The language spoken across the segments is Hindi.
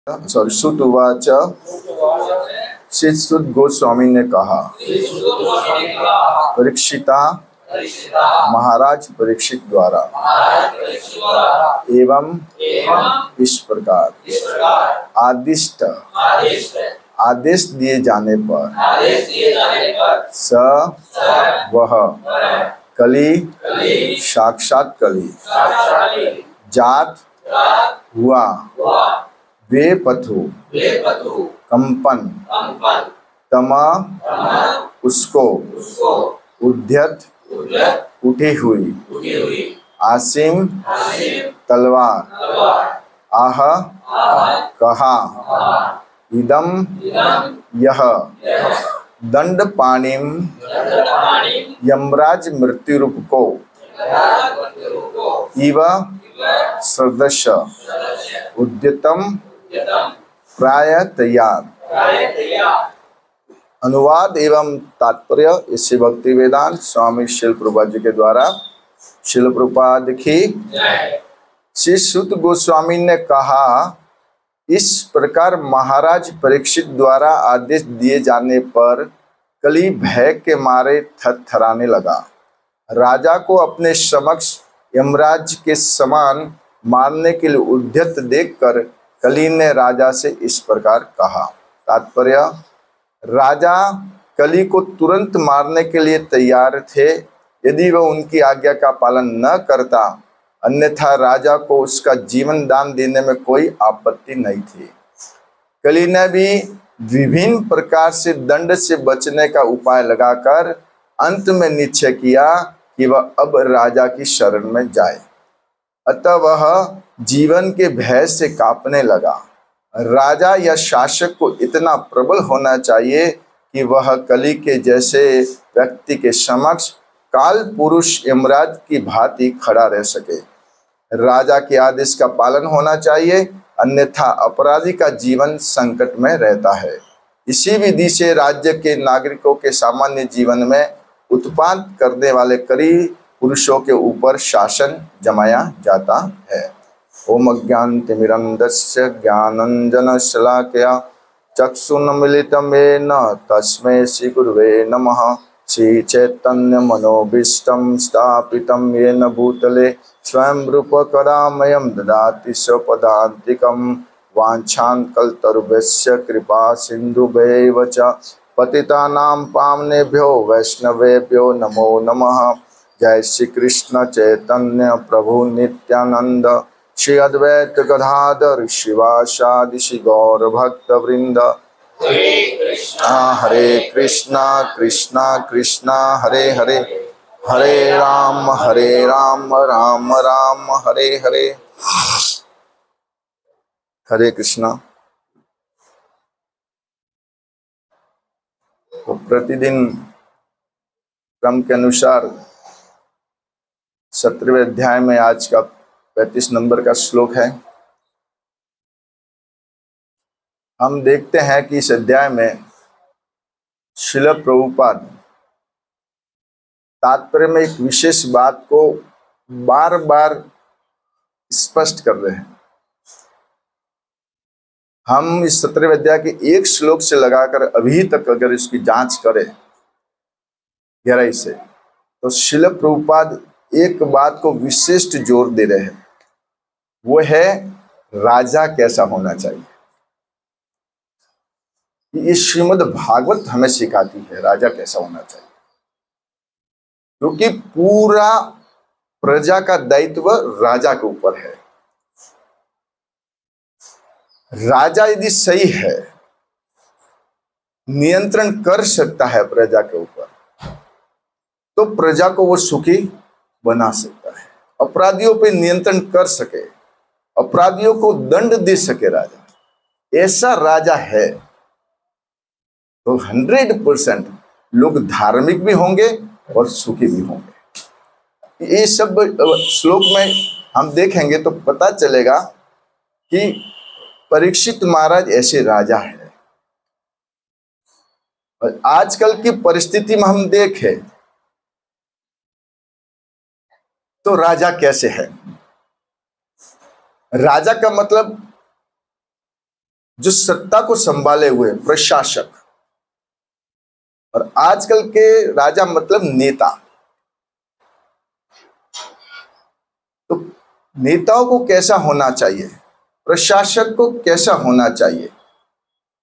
सॉरी सुत उवाच। श्री सुत गोस्वामी ने कहा, परीक्षिता, महाराज परीक्षित द्वारा एवं इस प्रकार आदिष्ट आदेश दिए जाने पर स वह कली साक्षात कली जात हुआ वे पथु कंपन तमा उसको उद्यत उठी हुई आसिम तलवार आह कहा इदम यह दंड पाणिम यमराज मृत्यु रूप को इव सदस्य उद्यतम प्राय तैयार। अनुवाद एवं तात्पर्य इसी भक्ति वेदांत स्वामी शिल प्रभुपाद जी के द्वारा। शिल प्रभुपाद की श्री सुत गोस्वामी ने कहा, इस प्रकार महाराज परीक्षित द्वारा आदेश दिए जाने पर कली भय के मारे थरथराने लगा। राजा को अपने समक्ष यमराज के समान मारने के लिए उद्यत देखकर कली ने राजा से इस प्रकार कहा। तात्पर्य, राजा कली को तुरंत मारने के लिए तैयार थे यदि वह उनकी आज्ञा का पालन न करता, अन्यथा राजा को उसका जीवन दान देने में कोई आपत्ति नहीं थी। कली ने भी विभिन्न प्रकार से दंड से बचने का उपाय लगाकर अंत में निश्चय किया कि वह अब राजा की शरण में जाए। अतः वह जीवन के भय से कांपने लगा। राजा या शासक को इतना प्रबल होना चाहिए कि वह कली के जैसे व्यक्ति के समक्ष काल पुरुष यमराज की भांति खड़ा रह सके। राजा के आदेश का पालन होना चाहिए, अन्यथा अपराधी का जीवन संकट में रहता है। इसी विधि से राज्य के नागरिकों के सामान्य जीवन में उत्पात करने वाले कई पुरुषों के ऊपर शासन जमाया जाता है। ओम अज्ञानतिमिरन्धस्य ज्ञानाञ्जनशलाकया चक्षुन्मीलितं येन तस्मै श्रीगुरुवे नमः। श्रीचैतन्यमनोभीष्टं स्थापितं येन भूतले स्वयं रूप कदामयं ददाति स्वपदान्तिकं। वाञ्छाकल्पतरुभ्यश्च कृपा सिन्धुभ्यैव च पतितानां पावनेभ्यो वैष्णवेभ्यो नमो नमः। जय श्री कृष्ण चैतन्य प्रभु नित्यानंद, श्री अद्वैत गदाधर शिवासादि श्री गौर भक्त वृंद। हरे कृष्णा कृष्णा कृष्णा हरे हरे, हरे राम राम राम हरे हरे। हरे कृष्णा। तो प्रतिदिन क्रम के अनुसार 17वें अध्याय में आज का 35 नंबर का श्लोक है। हम देखते हैं कि इस अध्याय में श्रील प्रभुपाद तात्पर्य में एक विशेष बात को बार बार स्पष्ट कर रहे हैं। हम इस 17वें अध्याय के एक श्लोक से लगाकर अभी तक अगर इसकी जांच करें गहराई से, तो श्रील प्रभुपाद एक बात को विशिष्ट जोर दे रहे हैं, वो है राजा कैसा होना चाहिए। ये श्रीमद् भागवत हमें सिखाती है राजा कैसा होना चाहिए, क्योंकि पूरा प्रजा का दायित्व राजा के ऊपर है। राजा यदि सही है, नियंत्रण कर सकता है प्रजा के ऊपर, तो प्रजा को वो सुखी बना सकता है, अपराधियों पे नियंत्रण कर सके, अपराधियों को दंड दे सके। राजा ऐसा राजा है तो 100% लोग धार्मिक भी होंगे और सुखी भी होंगे। ये सब श्लोक में हम देखेंगे तो पता चलेगा कि परीक्षित महाराज ऐसे राजा है। और आजकल की परिस्थिति में हम देखें तो राजा कैसे है। राजा का मतलब जो सत्ता को संभाले हुए प्रशासक, और आजकल के राजा मतलब नेता। तो नेताओं को कैसा होना चाहिए, प्रशासक को कैसा होना चाहिए,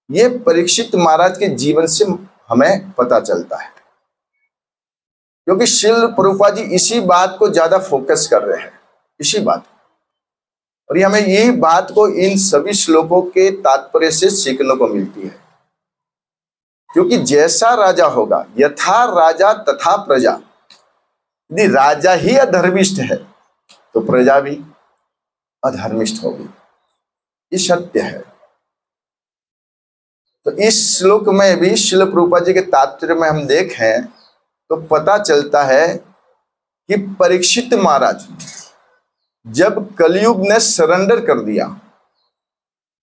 ये परीक्षित महाराज के जीवन से हमें पता चलता है। क्योंकि श्रील प्रभुपाद जी इसी बात को ज्यादा फोकस कर रहे हैं, इसी बात। और ये हमें यही बात को इन सभी श्लोकों के तात्पर्य से सीखने को मिलती है। क्योंकि जैसा राजा होगा, यथा राजा तथा प्रजा। यदि राजा ही अधर्मिष्ठ है तो प्रजा भी अधर्मिष्ठ होगी, ये सत्य है। तो इस श्लोक में भी श्रील प्रभुपाद जी के तात्पर्य में हम देखें तो पता चलता है कि परीक्षित महाराज जब कलयुग ने सरेंडर कर दिया,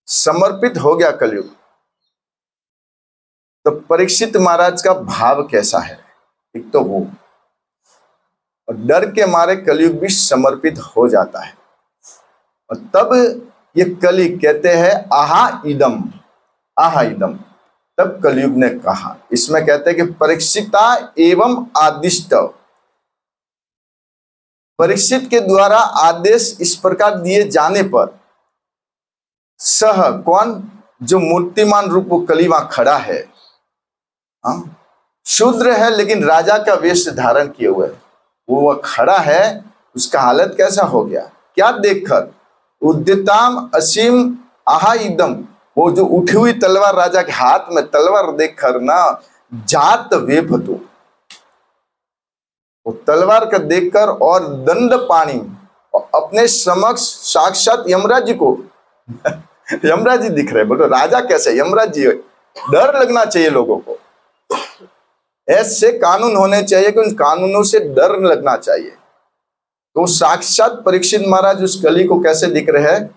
समर्पित हो गया कलयुग, तो परीक्षित महाराज का भाव कैसा है। एक तो वो, और डर के मारे कलयुग भी समर्पित हो जाता है। और तब ये कली कहते हैं आहा इदम, आहा इदम। तब कलयुग ने कहा, इसमें कहते हैं कि परीक्षिता एवं आदिष्ट, परीक्षित के द्वारा आदेश इस प्रकार दिए जाने पर सह, कौन, जो मूर्तिमान रूप वो कली वहां खड़ा है, शूद्र है लेकिन राजा का वेश धारण किए हुए, वो खड़ा है, उसका हालत कैसा हो गया, क्या देखकर, उद्यताम असीम आहा इदम, वो जो उठी हुई तलवार, राजा के हाथ में तलवार देखकर ना जात वेपतु, वो तलवार का देखकर और दंड पानी, और अपने समक्ष साक्षात यमराज जी को यमराज जी दिख रहे, बोलो राजा कैसे, यमराज जी। डर लगना चाहिए लोगों को, ऐसे कानून होने चाहिए कि उन कानूनों से डर लगना चाहिए। तो साक्षात परीक्षित महाराज उस कली को कैसे दिख रहे हैं,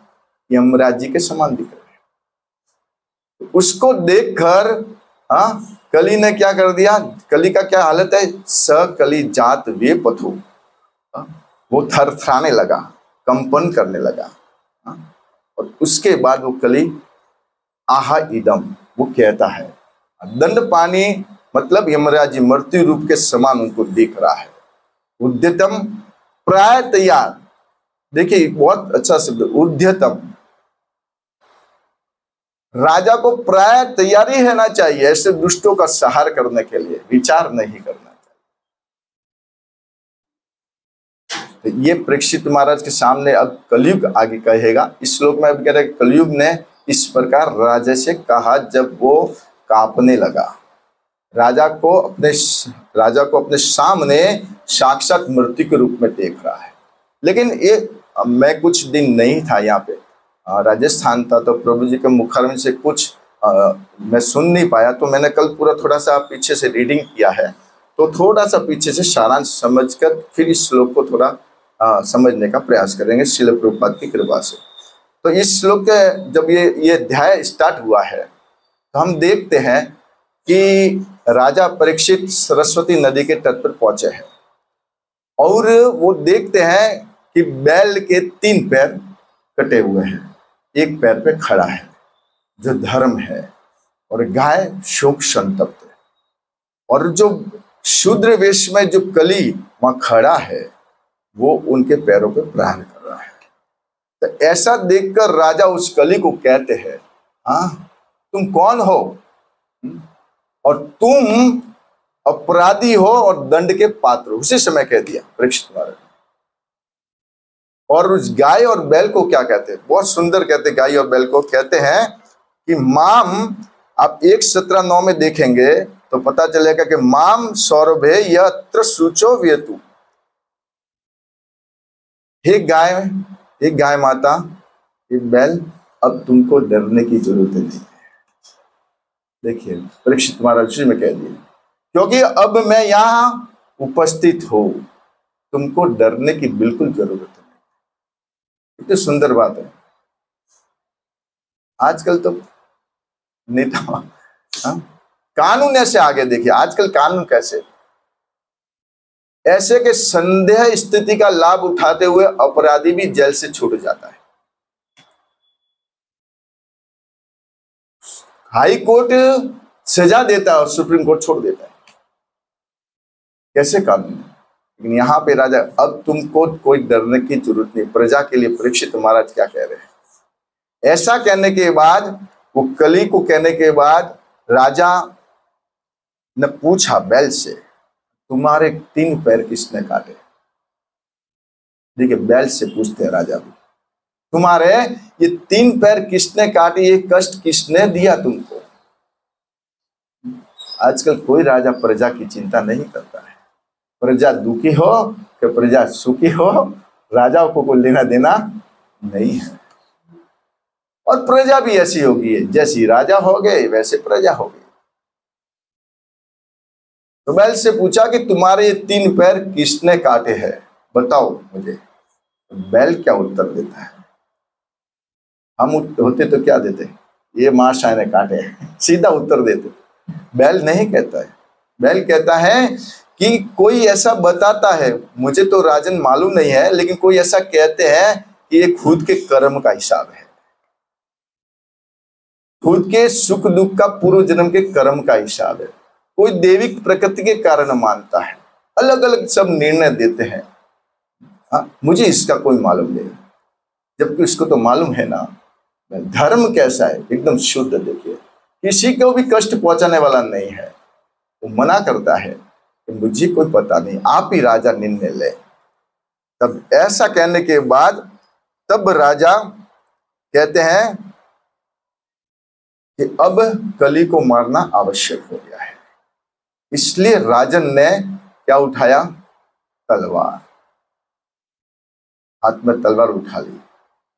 यमराज जी के समान दिख रहे हैं। उसको देखकर कली ने क्या कर दिया, कली का क्या हालत है, स कली जात वे पथु, वो थरथराने लगा, कंपन करने लगा। और उसके बाद वो कली आहा इदम, वो कहता है, दंड पानी मतलब यमराज जी मृत्यु रूप के समान उनको दिख रहा है। उद्यतम प्राय तैयार, देखिए बहुत अच्छा शब्द, उद्यतम, राजा को प्राय तैयारी रहना चाहिए ऐसे दुष्टों का संहार करने के लिए, विचार नहीं करना चाहिए। तो ये परीक्षित महाराज के सामने अब कलयुग आगे कहेगा। इस श्लोक में अब कह रहे हैं कलयुग ने इस प्रकार राजा से कहा जब वो कांपने लगा। राजा को अपने सामने साक्षात मृत्यु के रूप में देख रहा है। लेकिन ये मैं कुछ दिन नहीं था यहाँ पे, राजस्थान था, तो प्रभु जी के मुखारविंद से कुछ मैं सुन नहीं पाया, तो मैंने कल पूरा थोड़ा सा पीछे से रीडिंग किया है, तो थोड़ा सा पीछे से सारांश समझकर फिर इस श्लोक को थोड़ा समझने का प्रयास करेंगे श्रील प्रभुपाद की कृपा से। तो इस श्लोक के जब ये अध्याय स्टार्ट हुआ है तो हम देखते हैं कि राजा परीक्षित सरस्वती नदी के तट पर पहुंचे हैं और वो देखते हैं कि बैल के 3 पैर कटे हुए हैं, एक पैर पे खड़ा है जो धर्म है, और गाय शोक संतप्त है, और जो शूद्र वेश में जो कली वहां खड़ा है वो उनके पैरों पे प्रहार कर रहा है। तो ऐसा देखकर राजा उस कली को कहते हैं, हाँ तुम कौन हो, और तुम अपराधी हो और दंड के पात्र हो। उसी समय कह दिया परीक्षित महाराज। और उस गाय और बैल को क्या कहते हैं, बहुत सुंदर कहते हैं, गाय और बैल को कहते हैं कि माम, आप 1:17-9 में देखेंगे तो पता चलेगा कि माम सौरभे यत्र सूचो व्यतु, हे गाय माता, हे बैल, अब तुमको डरने की जरूरत नहीं है। देखिए परीक्षित महाराज में कह दिया, क्योंकि अब मैं यहां उपस्थित हूं, तुमको डरने की बिल्कुल जरूरत नहीं। कितनी सुंदर बात है। आजकल तो नेता कानून ऐसे आगे, देखिए आजकल कानून कैसे, ऐसे के संदेह स्थिति का लाभ उठाते हुए अपराधी भी जेल से छूट जाता है। हाई कोर्ट सजा देता है और सुप्रीम कोर्ट छोड़ देता है। कैसे कानून है? लेकिन यहाँ पे राजा, अब तुमको कोई डरने की जरूरत नहीं। प्रजा के लिए परीक्षित महाराज क्या कह रहे हैं? ऐसा कहने के बाद, वो कली को कहने के बाद, राजा ने पूछा बैल से, तुम्हारे 3 पैर किसने काटे? देखिए, बैल से पूछते हैं राजा भी, तुम्हारे ये 3 पैर किसने काटे? ये कष्ट किसने दिया तुमको? आजकल कोई राजा प्रजा की चिंता नहीं करता है। प्रजा दुखी हो कि प्रजा सुखी हो, राजाओं को कोई लेना देना नहीं है। और प्रजा भी ऐसी होगी, जैसी राजा हो गए वैसे प्रजा हो गई। तो बैल से पूछा कि तुम्हारे ये 3 पैर किसने काटे हैं, बताओ मुझे। तो बैल क्या उत्तर देता है? हम होते तो क्या देते? ये महाशय ने काटे हैं, सीधा उत्तर देते। बैल नहीं कहता है। बैल कहता है कि कोई ऐसा बताता है, मुझे तो राजन मालूम नहीं है, लेकिन कोई ऐसा कहते हैं कि ये खुद के कर्म का हिसाब है, खुद के सुख दुख का पूर्व जन्म के कर्म का हिसाब है। कोई दैविक प्रकृति के कारण मानता है, अलग अलग सब निर्णय देते हैं। मुझे इसका कोई मालूम नहीं, जबकि इसको तो मालूम है ना धर्म कैसा है, एकदम शुद्ध। देखिए, किसी को भी कष्ट पहुंचाने वाला नहीं है। वो मना करता है कि मुझे कोई पता नहीं, आप ही राजा निर्णय ले। तब ऐसा कहने के बाद तब राजा कहते हैं कि अब कली को मारना आवश्यक हो गया है। इसलिए राजन ने क्या उठाया? तलवार। हाथ में तलवार उठा ली।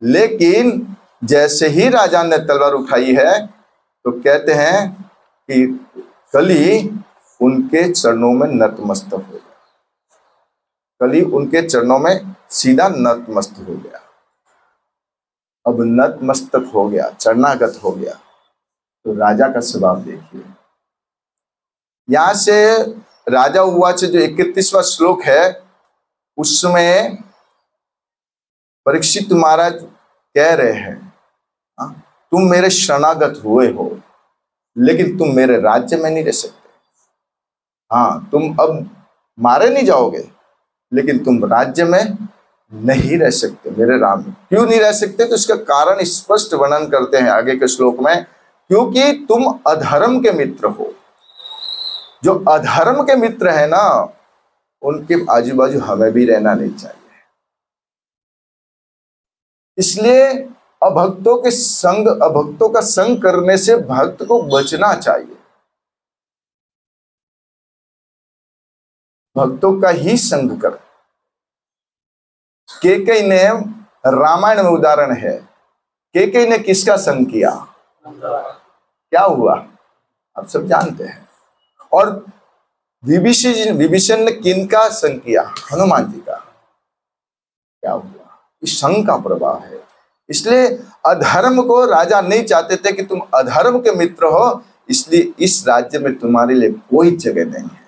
लेकिन जैसे ही राजा ने तलवार उठाई है तो कहते हैं कि कली उनके चरणों में नतमस्तक हो गया। कली उनके चरणों में सीधा नतमस्तक हो गया। अब नतमस्तक हो गया, चरणागत हो गया, तो राजा का स्वभाव देखिए। यहां से राजा उवाच जो 31वां श्लोक है, उसमें परीक्षित महाराज कह रहे हैं, तुम मेरे शरणागत हुए हो, लेकिन तुम मेरे राज्य में नहीं रह सकते। हाँ, तुम अब मारे नहीं जाओगे, लेकिन तुम राज्य में नहीं रह सकते मेरे राम। क्यों नहीं रह सकते? तो इसका कारण स्पष्ट वर्णन करते हैं आगे के श्लोक में। क्योंकि तुम अधर्म के मित्र हो। जो अधर्म के मित्र है ना, उनके आजू बाजू हमें भी रहना नहीं चाहिए। इसलिए अभक्तों का संग करने से भक्त को बचना चाहिए। भक्तों का ही संग कर। केकई ने, रामायण में उदाहरण है, केकई ने किसका संग किया? क्या हुआ आप सब जानते हैं। और विभीषण ने किनका संग किया? हनुमान जी का। क्या हुआ? इस संग का प्रभाव है। इसलिए अधर्म को राजा नहीं चाहते थे कि तुम अधर्म के मित्र हो, इसलिए इस राज्य में तुम्हारे लिए कोई जगह नहीं है,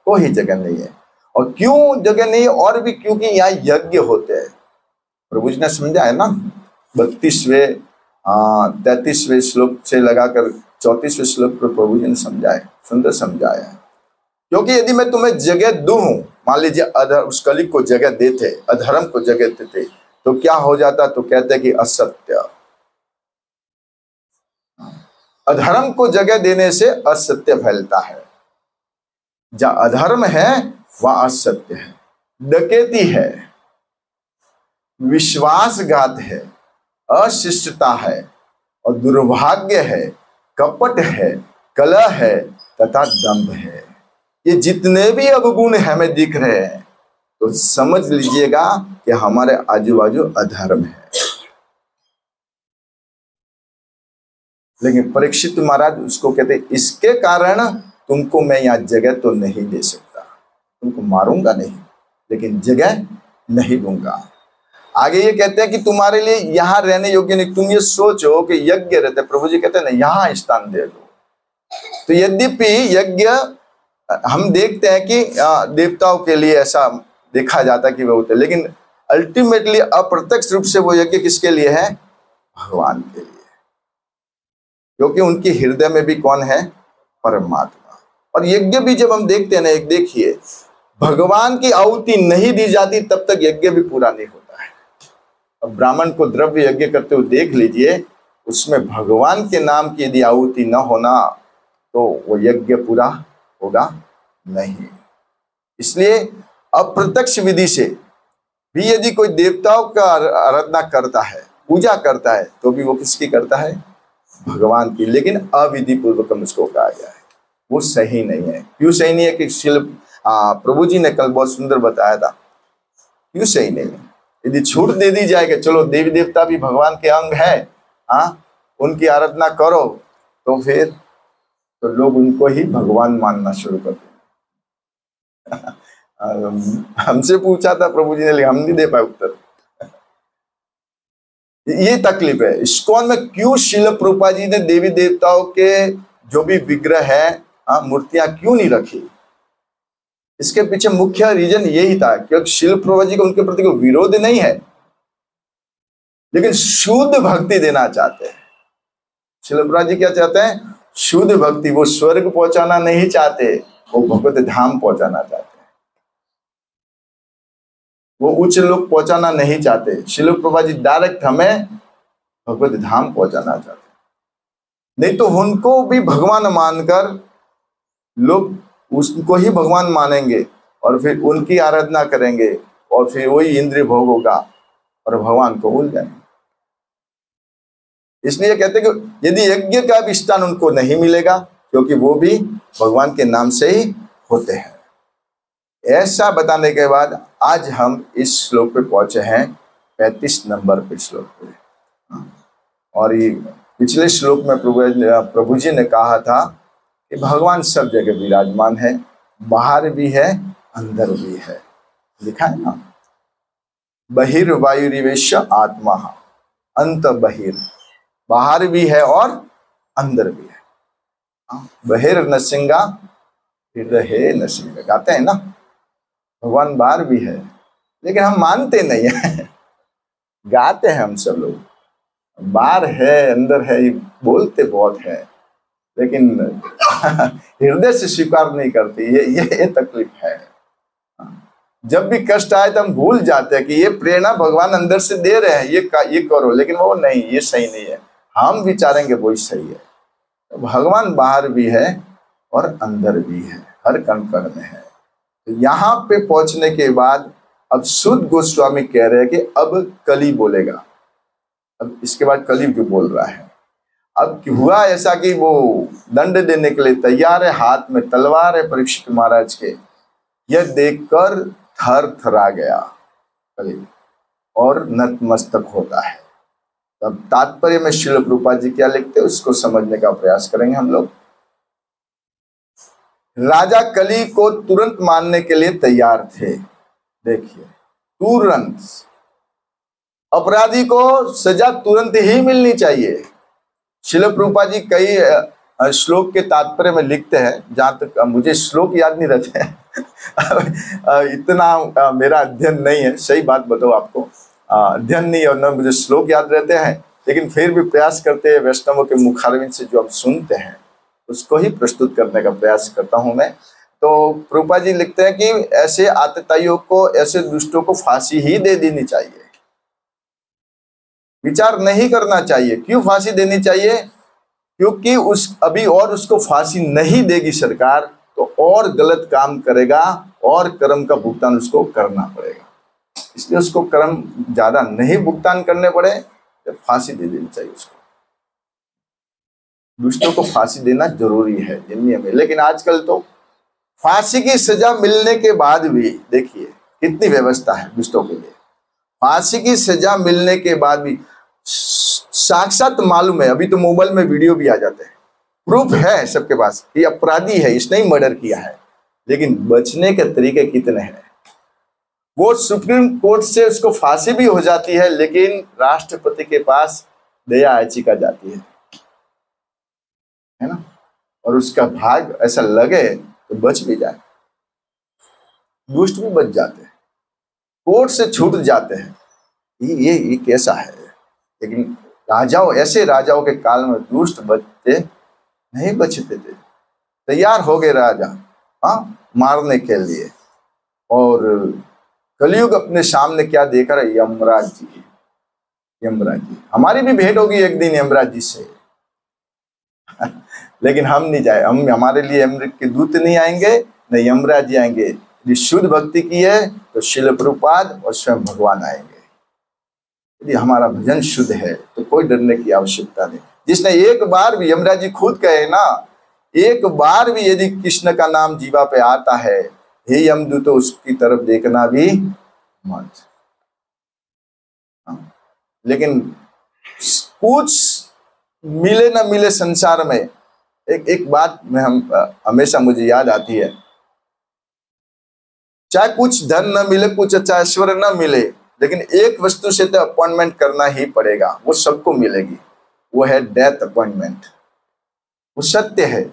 कोई जगह नहीं है। और क्यों जगह नहीं? और भी क्योंकि यहाँ यज्ञ होते हैं। प्रभु जी ने समझा है ना, 32वें 33वें श्लोक से लगाकर 34वें श्लोक पर प्रभु जी ने समझाया, सुंदर समझाया है। क्योंकि यदि मैं तुम्हें जगह दूं, मान लीजिए उस कली को जगह देते, अधर्म को जगह देते, तो क्या हो जाता? तो कहते कि असत्य। अधर्म को जगह देने से असत्य फैलता है। जहां अधर्म है वहां असत्य है, डकैती है, विश्वासघात है, अशिष्टता है, और दुर्भाग्य है, कपट है, कलह है तथा दंभ है। ये जितने भी अवगुण हमें दिख रहे हैं, तो समझ लीजिएगा कि हमारे आजू बाजू अधर्म है। लेकिन परीक्षित महाराज उसको कहते, इसके कारण तुमको मैं यहाँ जगह तो नहीं दे सकता, तुमको मारूंगा नहीं, लेकिन जगह नहीं दूंगा। आगे ये कहते हैं कि तुम्हारे लिए यहाँ रहने योग्य नहीं। तुम ये सोचो कि यज्ञ रहते, प्रभु जी कहते हैं ना यहाँ स्थान दे दो। तो यद्यपि यज्ञ हम देखते हैं कि देवताओं के लिए ऐसा देखा जाता कि वो होते, लेकिन अल्टीमेटली अप्रत्यक्ष रूप से वो यज्ञ किसके लिए है? भगवान के लिए। क्योंकि उनके हृदय में भी कौन है? परमात्मा। और यज्ञ भी जब हम देखते हैं ना, एक देखिए, भगवान की आहुति नहीं दी जाती तब तक यज्ञ भी पूरा नहीं होता है। अब ब्राह्मण को द्रव्य यज्ञ करते हुए देख लीजिए, उसमें भगवान के नाम की यदि आहुति न होना तो वो यज्ञ पूरा होगा नहीं। इसलिए अप्रत्यक्ष विधि से भी यदि कोई देवताओं का आराधना करता है, पूजा करता है, तो भी वो किसकी करता है? भगवान की। लेकिन अविधि पूर्वक उसको कहा गया है, वो सही नहीं है। क्यों सही नहीं है? कि प्रभु जी ने कल बहुत सुंदर बताया था, क्यों सही नहीं है। यदि छूट दे दी जाए कि चलो देवी देवता भी भगवान के अंग है, उनकी आराधना करो, तो फिर तो लोग उनको ही भगवान मानना शुरू कर देंगे। हमसे पूछा था प्रभु जी ने, लेकिन हम नहीं दे पाए उत्तर। ये तकलीफ है इस्कॉन में। क्यों श्रील प्रभुपाद जी ने देवी देवताओं के जो भी विग्रह है, मूर्तियां क्यों नहीं रखी? इसके पीछे मुख्य रीजन यही था, क्योंकि श्रील प्रभुपाद जी को उनके प्रति कोई विरोध नहीं है, लेकिन शुद्ध भक्ति देना चाहते हैं। श्रील प्रभुपाद जी क्या चाहते हैं? शुद्ध भक्ति। वो स्वर्ग पहुंचाना नहीं चाहते, वो भगवत धाम पहुंचाना चाहते हैं, वो उच्च लोक पहुंचाना नहीं चाहते। श्रील प्रभुपाद जी डायरेक्ट हमें भगवत धाम पहुंचाना चाहते हैं। नहीं तो उनको भी भगवान मानकर लोग उसको ही भगवान मानेंगे और फिर उनकी आराधना करेंगे और फिर वही इंद्रिय भोग होगा और भगवान को भूल जाएंगे। इसलिए कहते हैं कि यदि यज्ञ का भी स्थान उनको नहीं मिलेगा, क्योंकि वो भी भगवान के नाम से ही होते हैं। ऐसा बताने के बाद आज हम इस श्लोक पे पहुंचे हैं, 35 नंबर पे श्लोक पे। और ये पिछले श्लोक में प्रभु जी ने कहा था कि भगवान सब जगह विराजमान है, बाहर भी है, अंदर भी है। लिखा है ना, बहिर्वायुरिवेश आत्मा अंत बहिर्, बाहर भी है और अंदर भी है। बहिर नसिंगा हृदय नसिंगा, गाते हैं ना, भगवान बाहर भी है, लेकिन हम मानते नहीं है। गाते हैं हम सब लोग, बाहर है अंदर है, ये बोलते बहुत है, लेकिन हृदय से स्वीकार नहीं करते। ये तकलीफ है। जब भी कष्ट आए तो हम भूल जाते हैं कि ये प्रेरणा भगवान अंदर से दे रहे हैं, ये करो, लेकिन वो नहीं, ये सही नहीं है। हम विचारेंगे वो सही है। तो भगवान बाहर भी है और अंदर भी है, हर कण कण में है। तो यहाँ पे पहुंचने के बाद अब शुद्ध गोस्वामी कह रहे हैं कि अब कली बोलेगा। अब इसके बाद कली जो बोल रहा है, अब हुआ ऐसा कि वो दंड देने के लिए तैयार है, हाथ में तलवार है परीक्षित महाराज के। यह देखकर थर थरा गया कली और नतमस्तक होता है। तब तात्पर्य में श्रील प्रभुपाद जी क्या लिखते हैं उसको समझने का प्रयास करेंगे हम लोग। राजा कली को तुरंत मारने के लिए तैयार थे। देखिए, तुरंत, अपराधी को सजा तुरंत ही मिलनी चाहिए। श्रील प्रभुपाद जी कई श्लोक के तात्पर्य में लिखते हैं, जहां तक मुझे श्लोक याद नहीं रहते हैं। इतना मेरा अध्ययन नहीं है, सही बात बताओ आपको, अध्ययन नहीं और न मुझे श्लोक याद रहते हैं, लेकिन फिर भी प्रयास करते हैं वैष्णवों के मुखारविंद से जो हम सुनते हैं उसको ही प्रस्तुत करने का प्रयास करता हूं मैं। तो प्रभुपाद जी लिखते हैं कि ऐसे आतताइयों को, ऐसे दुष्टों को फांसी ही दे देनी चाहिए, विचार नहीं करना चाहिए। क्यों फांसी देनी चाहिए? क्योंकि अभी और उसको फांसी नहीं देगी सरकार तो और गलत काम करेगा और कर्म का भुगतान उसको करना पड़ेगा। इसलिए उसको कर्म ज्यादा नहीं भुगतान करने पड़े तो फांसी दे देनी चाहिए उसको। दुष्टों को फांसी देना जरूरी है नियम में। लेकिन आजकल तो फांसी की सजा मिलने के बाद भी देखिए कितनी व्यवस्था है दुष्टों के लिए। फांसी की सजा मिलने के बाद भी साक्षात मालूम है, अभी तो मोबाइल में वीडियो भी आ जाते हैं, प्रूफ है सबके पास कि अपराधी है, इसने ही मर्डर किया है, लेकिन बचने के तरीके कितने हैं। वो सुप्रीम कोर्ट से उसको फांसी भी हो जाती है, लेकिन राष्ट्रपति के पास दया याचिका जाती है ना, और उसका भाग ऐसा लगे तो बच भी जाए, दुष्ट भी बच जाते हैं, कोर्ट से छूट जाते हैं। ये कैसा है? लेकिन राजाओं, ऐसे राजाओं के काल में दुष्ट बचते नहीं बचते थे। तैयार हो गए राजा, हाँ, मारने के लिए। और कलयुग अपने सामने क्या देख रहा है? यमराज जी। यमराज जी, हमारी भी भेंट होगी एक दिन यमराज जी से। लेकिन हम नहीं जाए, हमारे लिए अमृत के दूत नहीं आएंगे, न यमराज जी आएंगे। यदि शुद्ध भक्ति की है तो शिल प्रभुपाद और स्वयं भगवान आएंगे। यदि हमारा भजन शुद्ध है तो कोई डरने की आवश्यकता नहीं। जिसने एक बार भी, यमराज जी खुद कहे ना, एक बार भी यदि कृष्ण का नाम जीवा पे आता है, हे यमदूत, तो उसकी तरफ देखना भी मत। लेकिन कुछ मिले ना मिले संसार में, एक बात में हमेशा मुझे याद आती है, चाहे कुछ धन न मिले, कुछ अच्छा ऐश्वर्य न मिले, लेकिन एक वस्तु से तो अपॉइंटमेंट करना ही पड़ेगा, वो सबको मिलेगी। वो है डेथ अपॉइंटमेंट। वो सत्य है,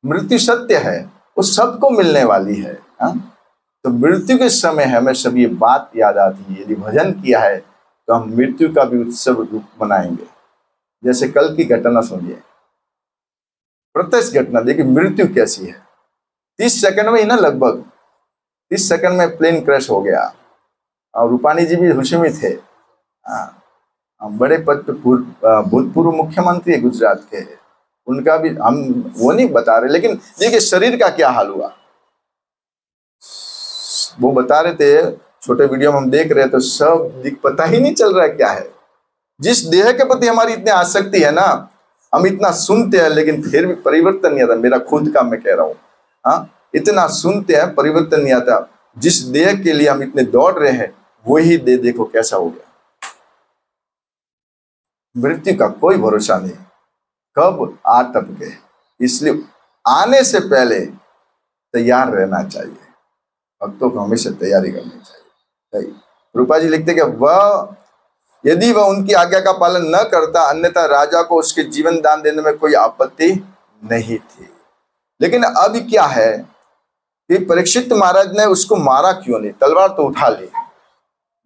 मृत्यु सत्य है, वो सबको मिलने वाली है। तो मृत्यु के समय हमें सब ये बात याद आती है, यदि भजन किया है तो हम मृत्यु का भी उत्सव रूप मनाएंगे। जैसे कल की घटना सुनिए, प्रत्यक्ष घटना देखिए, मृत्यु कैसी है। 30 सेकंड में ही ना, लगभग 30 सेकंड में प्लेन क्रैश हो गया। और रूपानी जी भी होश में थे। बड़े पद पे भूतपूर्व मुख्यमंत्री गुजरात के, उनका भी हम वो नहीं बता रहे, लेकिन देखिए शरीर का क्या हाल हुआ वो बता रहे थे। छोटे वीडियो में हम देख रहे हैं तो सब पता ही नहीं चल रहा है क्या है। जिस देह के प्रति हमारी इतनी आसक्ति है ना, हम इतना सुनते हैं लेकिन फिर भी परिवर्तन नहीं आता। मेरा खुद का मैं कह रहा हूँ, हाँ, इतना सुनते हैं, परिवर्तन नहीं आता। जिस देह के लिए हम इतने दौड़ रहे हैं, वही देह देखो कैसा हो गया। मृत्यु का कोई भरोसा नहीं, कब आ टपके। इसलिए आने से पहले तैयार रहना चाहिए। भक्तों को हमेशा तैयारी करनी चाहिए। रूपा जी लिखते कि वह, यदि वह उनकी आज्ञा का पालन न करता, अन्यथा राजा को उसके जीवन दान देने में कोई आपत्ति नहीं थी। लेकिन अब क्या है कि परीक्षित महाराज ने उसको मारा क्यों नहीं? तलवार तो उठा ली,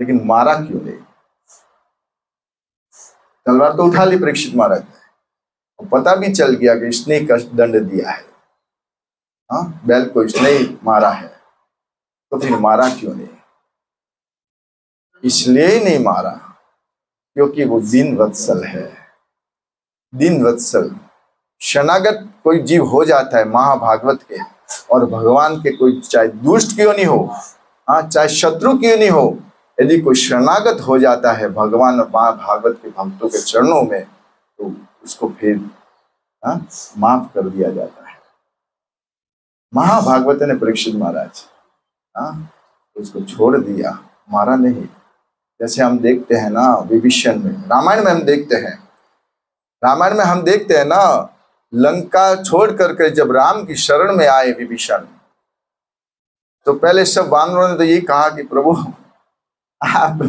लेकिन मारा क्यों नहीं? तलवार तो उठा ली परीक्षित महाराज ने, पता भी चल गया कि इसने कष्ट दंड दिया है, हाँ, बैल को इसने ही मारा है, तो फिर मारा क्यों नहीं? इसलिए ही नहीं मारा क्योंकि वो दीन वत्सल है। दीन वत्सल शरणागत कोई जीव हो जाता है महाभागवत के, और भगवान के कोई चाहे दुष्ट क्यों नहीं हो, हाँ, चाहे शत्रु क्यों नहीं हो, यदि कोई शरणागत हो जाता है भगवान और महाभागवत के भक्तों के चरणों में, तो उसको फिर माफ कर दिया जाता है। महाभागवत ने परीक्षित महाराज, उसको छोड़ दिया, मारा नहीं। जैसे हम देखते हैं ना विभीषण में, रामायण में हम देखते हैं, रामायण में हम देखते हैं ना, लंका छोड़ करके जब राम की शरण में आए विभीषण, तो पहले सब वानरों ने तो ये कहा कि प्रभु आप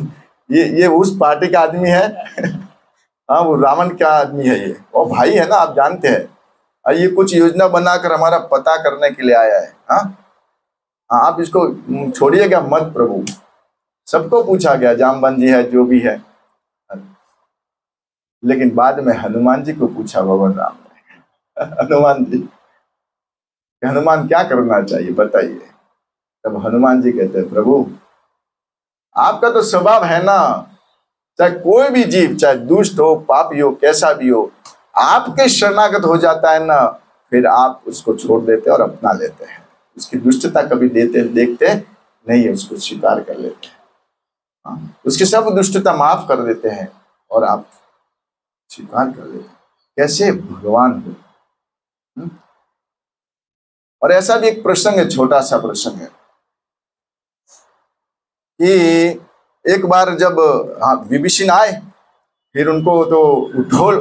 ये उस पार्टी का आदमी है। हाँ, वो रावण क्या आदमी है ये, वो भाई है ना, आप जानते हैं, ये कुछ योजना बनाकर हमारा पता करने के लिए आया है। हाँ, आप इसको छोड़िएगा मत प्रभु। सबको पूछा गया, जामवन जी है, जो भी है, लेकिन बाद में हनुमान जी को पूछा भगवान राम ने। हनुमान जी, हनुमान क्या करना चाहिए बताइए? तब हनुमान जी कहते हैं, प्रभु आपका तो स्वभाव है ना, चाहे कोई भी जीव, चाहे दुष्ट हो, पापी हो, कैसा भी हो, आपके शरणागत हो जाता है ना, फिर आप उसको छोड़ देते और अपना लेते हैं। उसकी दुष्टता कभी देखते नहीं है, उसको स्वीकार कर लेते हैं। उसकी सब दुष्टता माफ कर देते हैं और आप स्वीकार कर लेते हैं। कैसे भगवान हो। और ऐसा भी एक प्रसंग है, छोटा सा प्रसंग है कि एक बार जब विभीषण आए, फिर उनको तो उठो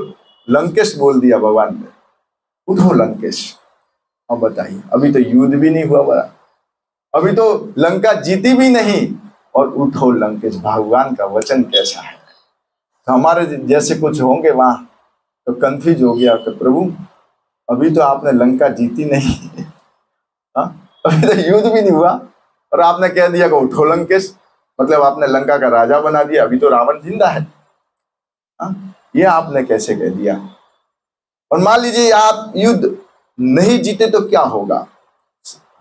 लंकेश बोल दिया भगवान ने, उठो लंकेश। अब बताइए, अभी तो युद्ध भी नहीं हुआ बड़ा, अभी तो लंका जीती भी नहीं, और उठो लंकेश, भगवान का वचन कैसा है। तो हमारे जैसे कुछ होंगे वहां तो कंफ्यूज हो गया कि प्रभु अभी तो आपने लंका जीती नहीं, अभी तो युद्ध भी नहीं हुआ, और आपने कह दिया कि उठो लंकेश, मतलब आपने लंका का राजा बना दिया, अभी तो रावण जिंदा है। ये आपने कैसे कह दिया? और मान लीजिए आप युद्ध नहीं जीते तो क्या होगा?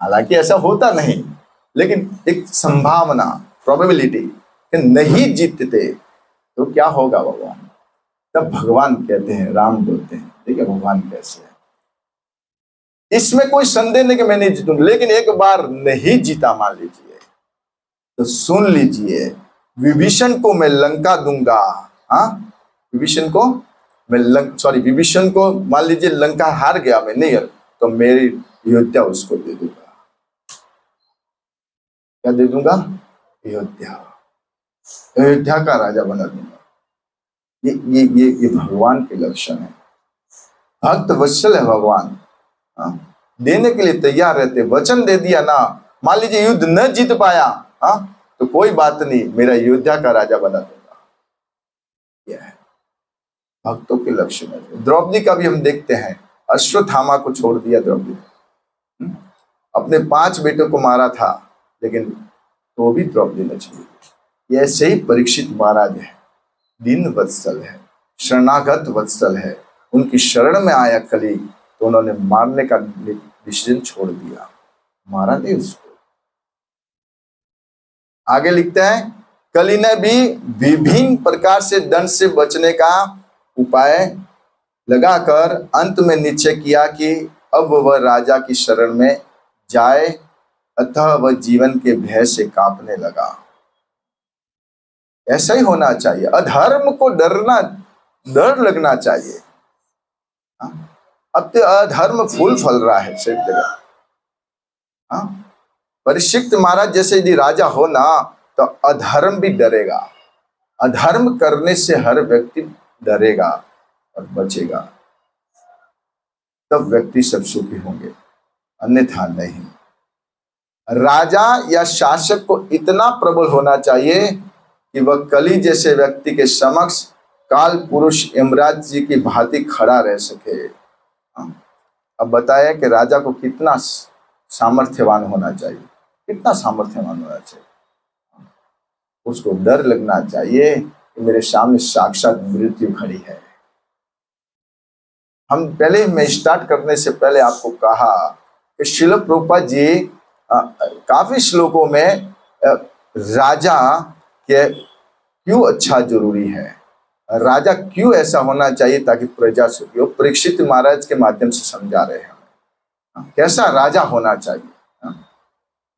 हालांकि ऐसा होता नहीं, लेकिन एक संभावना, प्रोबेबिलिटी कि नहीं जीतते तो क्या होगा भगवान? तब भगवान कहते हैं, राम बोलते हैं, देखिए भगवान कैसे है, इसमें कोई संदेह नहीं कि मैं नहीं जीतूंगा, लेकिन एक बार नहीं जीता मान लीजिए तो सुन लीजिए, विभीषण को मैं लंका दूंगा। हाँ, विभीषण को मैं विभीषण को मान लीजिए लंका हार गया, मैं नहीं, तो मेरी अयोध्या उसको दे दूंगा। क्या दे दूंगा? अयोध्या, अयोध्या का राजा बना दूंगा। ये भगवान के लक्षण है। भक्त वत्सल है भगवान, देने के लिए तैयार रहते। वचन दे दिया ना, मान लीजिए युद्ध न जीत पाया, तो कोई बात नहीं, मेरा अयोध्या का राजा बना दूंगा। यह है भक्तों के लक्षण है। द्रौपदी का भी हम देखते हैं, अश्वत्थामा को छोड़ दिया द्रौपदी, अपने 5 बेटों को मारा था, लेकिन तो भी द्रौपदी न छोड़ी। ऐसे ही परीक्षित महाराज है, दीन वत्सल है, शरणागत वत्सल है। उनकी शरण में आया कली तो उन्होंने मारने का डिसीजन छोड़ दिया, मारा नहीं उसको। आगे लिखते हैं, कली ने भी विभिन्न प्रकार से दंड से बचने का उपाय लगाकर अंत में निश्चय किया कि अब वह राजा की शरण में जाए, अतः वह जीवन के भय से कांपने लगा। ऐसा ही होना चाहिए, अधर्म को डर लगना चाहिए। अब तो अधर्म फूल फल रहा है सब जगह। परीक्षित महाराज जैसे यदि राजा हो ना, तो अधर्म भी डरेगा। अधर्म करने से हर व्यक्ति डरेगा और बचेगा, तब व्यक्ति सब सुखी होंगे, अन्यथा नहीं। राजा या शासक को इतना प्रबल होना चाहिए कि वह कली जैसे व्यक्ति के समक्ष काल पुरुष यमराज जी की भांति खड़ा रह सके। अब बताया कि राजा को कितना सामर्थ्यवान होना चाहिए, कितना सामर्थ्यवान होना चाहिए। उसको डर लगना चाहिए कि मेरे सामने साक्षात मृत्यु खड़ी है। हम पहले मैं स्टार्ट करने से पहले आपको कहा कि श्रील प्रभुपाद जी काफी श्लोकों में राजा के क्यों अच्छा जरूरी है, राजा क्यों ऐसा होना चाहिए ताकि प्रजा सुखी हो, परीक्षित महाराज के माध्यम से समझा रहे हैं हमें कैसा राजा होना चाहिए।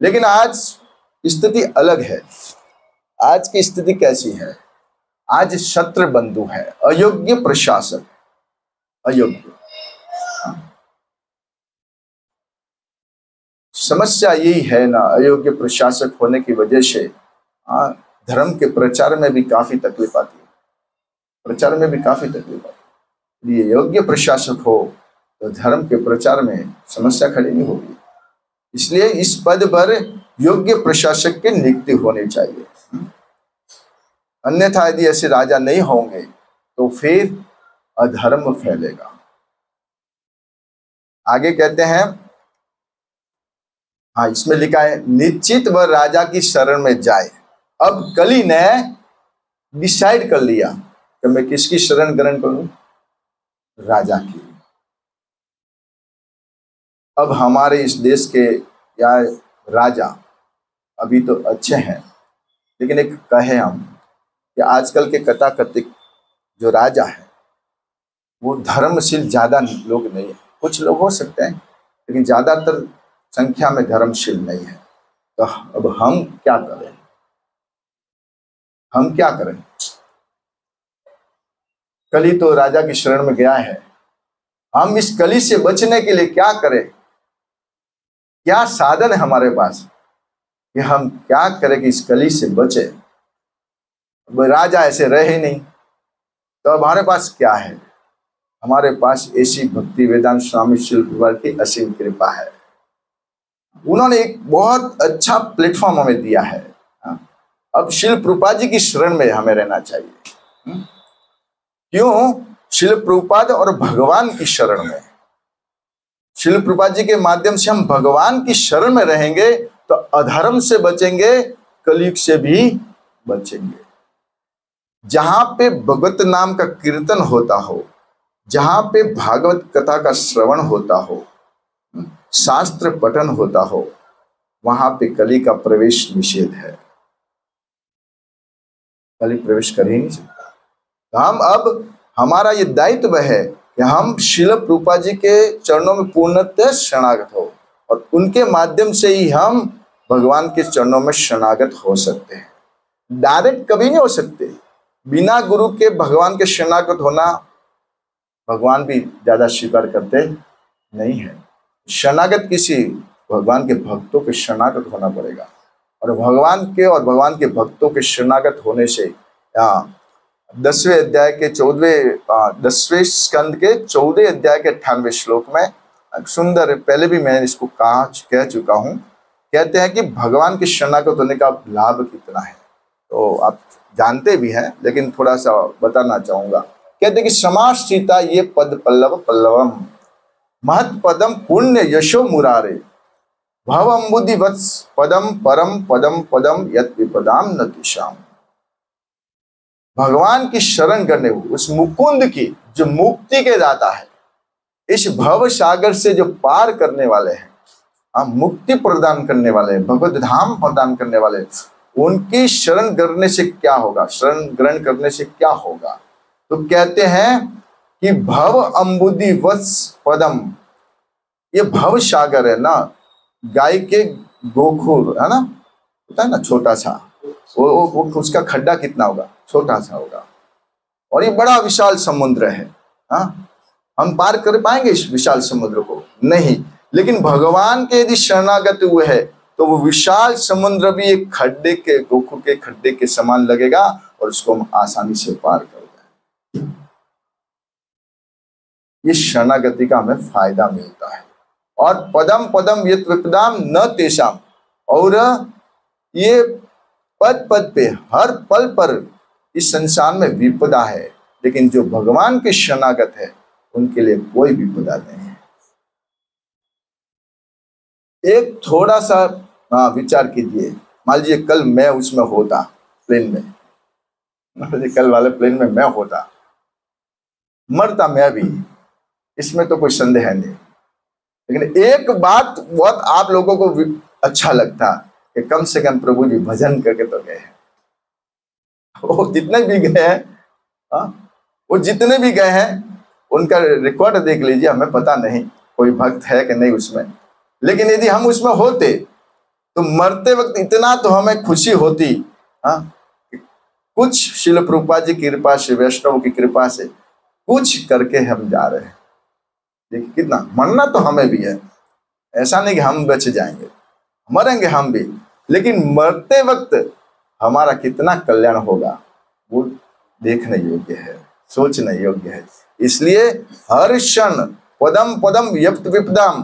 लेकिन आज स्थिति अलग है। आज की स्थिति कैसी है? आज शत्रु बंधु है, अयोग्य प्रशासक, अयोग्य। समस्या यही है ना, अयोग्य प्रशासक होने की वजह से धर्म के प्रचार में भी काफी तकलीफ आती है, प्रचार में भी काफी तकलीफ आती है। ये योग्य प्रशासक हो तो धर्म के प्रचार में समस्या खड़ी नहीं होगी। इसलिए इस पद पर योग्य प्रशासक की नियुक्ति होनी चाहिए। अन्यथा यदि ऐसे राजा नहीं होंगे तो फिर अधर्म फैलेगा। आगे कहते हैं, इसमें लिखा है, निश्चित वह राजा की शरण में जाए। अब कली ने डिसाइड कर लिया कि मैं किसकी शरण ग्रहण करूं? राजा की। अब हमारे इस देश के या राजा अभी तो अच्छे हैं, लेकिन एक कहे हम कि आजकल के कथाकथित जो राजा है वो धर्मशील ज्यादा लोग नहीं है। कुछ लोग हो सकते हैं, लेकिन ज्यादातर संख्या में धर्मशील नहीं है। तो अब हम क्या करें? हम क्या करें? कली तो राजा की शरण में गया है, हम इस कली से बचने के लिए क्या करें? क्या साधन है हमारे पास कि हम क्या करें कि इस कली से बचे? राजा ऐसे रहे नहीं, तो अब हमारे पास क्या है? हमारे पास ऐसी भक्ति वेदांत स्वामी श्रील प्रभुपाद की असीम कृपा है। उन्होंने एक बहुत अच्छा प्लेटफॉर्म हमें दिया है। अब श्रील प्रभुपाद जी की शरण में हमें रहना चाहिए। क्यों? श्रील प्रभुपाद और भगवान की शरण में। श्रील प्रभुपाद जी के माध्यम से हम भगवान की शरण में रहेंगे तो अधर्म से बचेंगे, कलयुग से भी बचेंगे। जहां पे भगवत नाम का कीर्तन होता हो, जहां पे भागवत कथा का श्रवण होता हो, शास्त्र पठन होता हो, वहां पे कली का प्रवेश निषेध है। कली प्रवेश कर ही नहीं सकता। तो हम अब हमारा ये दायित्व है कि हम श्रील प्रभुपाद जी के चरणों में पूर्णतः शरणागत हो, और उनके माध्यम से ही हम भगवान के चरणों में शरणागत हो सकते हैं। डायरेक्ट कभी नहीं हो सकते। बिना गुरु के भगवान के शरणागत होना भगवान भी ज्यादा स्वीकार करते नहीं है। शरणागत किसी भगवान के भक्तों के शरणागत होना पड़ेगा, और भगवान के और भगवान के भक्तों के शरणागत होने से 10वें अध्याय के 10वें स्कंद के 14 अध्याय के 98वें श्लोक में सुंदर, पहले भी मैं इसको कह चुका हूं, कहते हैं कि भगवान के शरणागत होने का लाभ कितना है। तो आप जानते भी हैं, लेकिन थोड़ा सा बताना चाहूंगा। कहते कि समाश्रिता ये पद पल्लव पल्लवम महत् पदम पुण्य यशो मुरारे भव अम्बुदि वत्स पदम परम पदम पदम यत विपदाम न तिशाम। भगवान की शरण करने, उस मुकुंद की जो मुक्ति के दाता है, इस भव सागर से जो पार करने वाले हैं, मुक्ति प्रदान करने वाले, भगवत धाम प्रदान करने वाले, उनकी शरण करने से क्या होगा, शरण ग्रहण करने से क्या होगा? तो कहते हैं कि भव अम्बुदि वत्स पदम, ये भव सागर है ना, गाय के गोखुर है ना, होता है ना छोटा सा, वो उसका खड्डा कितना होगा, छोटा सा होगा, और ये बड़ा विशाल समुद्र है। हम पार कर पाएंगे इस विशाल समुद्र को? नहीं। लेकिन भगवान के यदि शरणागत हुए है तो वो विशाल समुद्र भी एक खड्डे के, गोखुर के खड्डे के समान लगेगा, और उसको हम आसानी से पार कर जाएंगे। ये शरणागति का हमें फायदा मिलता है। और पदम पदम यत विपदाम न तेषाम, और ये पद पद पे, हर पल पर इस संसार में विपदा है, लेकिन जो भगवान के शरणागत है उनके लिए कोई विपदा नहीं है। एक थोड़ा सा विचार कीजिए, मान लीजिए कल मैं उसमें होता, प्लेन में, कल वाले प्लेन में मैं होता, मरता मैं भी, इसमें तो कोई संदेह नहीं। लेकिन एक बात बहुत आप लोगों को अच्छा लगता कि कम से कम प्रभु जी भजन करके तो गए हैं। वो जितने भी गए हैं, वो जितने भी गए हैं उनका रिकॉर्ड देख लीजिए, हमें पता नहीं कोई भक्त है कि नहीं उसमें, लेकिन यदि हम उसमें होते तो मरते वक्त इतना तो हमें खुशी होती, कुछ श्रील प्रभुपाद जी की कृपा से, वैष्णव की कृपा से कुछ करके हम जा रहे हैं। देखिए कितना, मरना तो हमें भी है, ऐसा नहीं कि हम बच जाएंगे, मरेंगे हम भी, लेकिन मरते वक्त हमारा कितना कल्याण होगा वो देखने योग्य है, सोचने योग्य है। इसलिए हर क्षण पदम पदम यप्त विपदाम,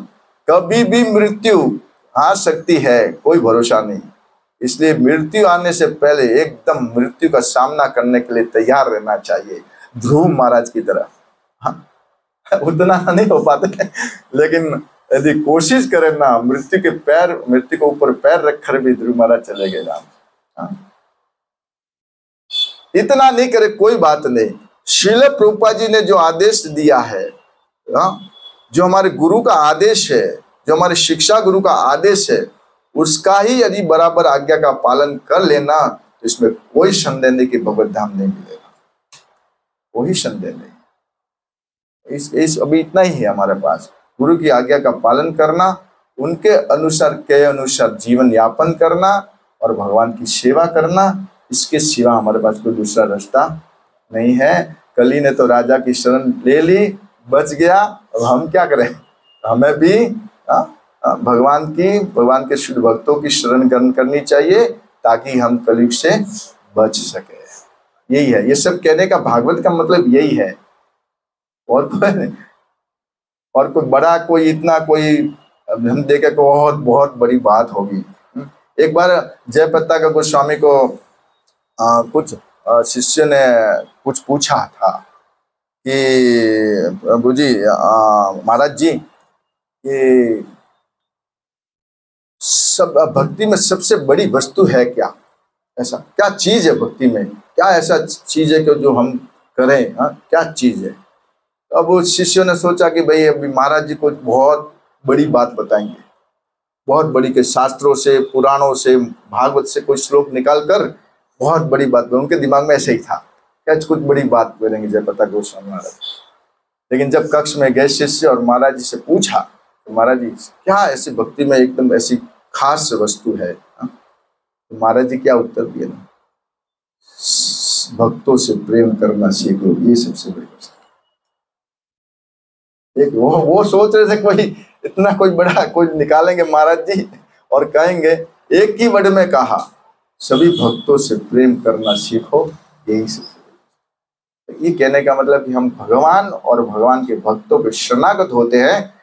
कभी भी मृत्यु आ सकती है, कोई भरोसा नहीं। इसलिए मृत्यु आने से पहले एकदम मृत्यु का सामना करने के लिए तैयार रहना चाहिए, ध्रुव महाराज की तरह। उतना नहीं हो पाते, लेकिन यदि कोशिश करें ना, मृत्यु के ऊपर पैर रखकर भी ध्रुव महाराज चले गए राम। इतना नहीं करे कोई बात नहीं। श्रील प्रभुपाद जी ने जो आदेश दिया है, जो हमारे गुरु का आदेश है, जो हमारे शिक्षा गुरु का आदेश है, उसका ही यदि बराबर आज्ञा का पालन कर लेना तो इसमें कोई संदेह नहीं कि भगवत धाम नहीं मिलेगा, कोई संदेह नहीं। इस अभी इतना ही है हमारे पास, गुरु की आज्ञा का पालन करना, उनके अनुसार के अनुसार जीवन यापन करना और भगवान की सेवा करना, इसके सिवा हमारे पास कोई दूसरा रास्ता नहीं है। कली ने तो राजा की शरण ले ली, बच गया, अब हम क्या करें? हमें भी भगवान के शुद्ध भक्तों की शरण ग्रहण करनी चाहिए ताकि हम कलयुग से बच सके। यही है, ये सब कहने का भागवत का मतलब यही है, और कोई बड़ा, कोई इतना, कोई हम देखे बहुत बहुत बड़ी बात होगी। एक बार जयपत्ता का गोस्वामी को कुछ शिष्य ने कुछ पूछा था कि प्रभु जी, महाराज जी, कि सब भक्ति में सबसे बड़ी वस्तु है क्या? ऐसा क्या चीज है भक्ति में क्या ऐसा चीज है कि जो हम करें, हाँ क्या चीज है। अब उस शिष्यों ने सोचा कि भाई अभी महाराज जी को बहुत बड़ी बात बताएंगे, बहुत बड़ी के शास्त्रों से, पुराणों से, भागवत से कोई श्लोक निकाल कर बहुत बड़ी बात। उनके दिमाग में ऐसे ही था, क्या कुछ बड़ी बात करेंगे जयप्रताप गोस्वामी महाराज। लेकिन जब कक्ष में गए शिष्य और महाराज जी से पूछा तो महाराज जी क्या ऐसी भक्ति में एकदम ऐसी खास वस्तु है, तो महाराज जी क्या उत्तर दिए ना, भक्तों से प्रेम करना सीखो, ये सबसे बड़ी वस्तु। एक वो सोच रहे थे कोई इतना कोई बड़ा कोई निकालेंगे महाराज जी और कहेंगे, एक ही वर्ड में कहा सभी भक्तों से प्रेम करना सीखो, यही सबसे। ये कहने का मतलब कि हम भगवान और भगवान के भक्तों के शरणागत होते हैं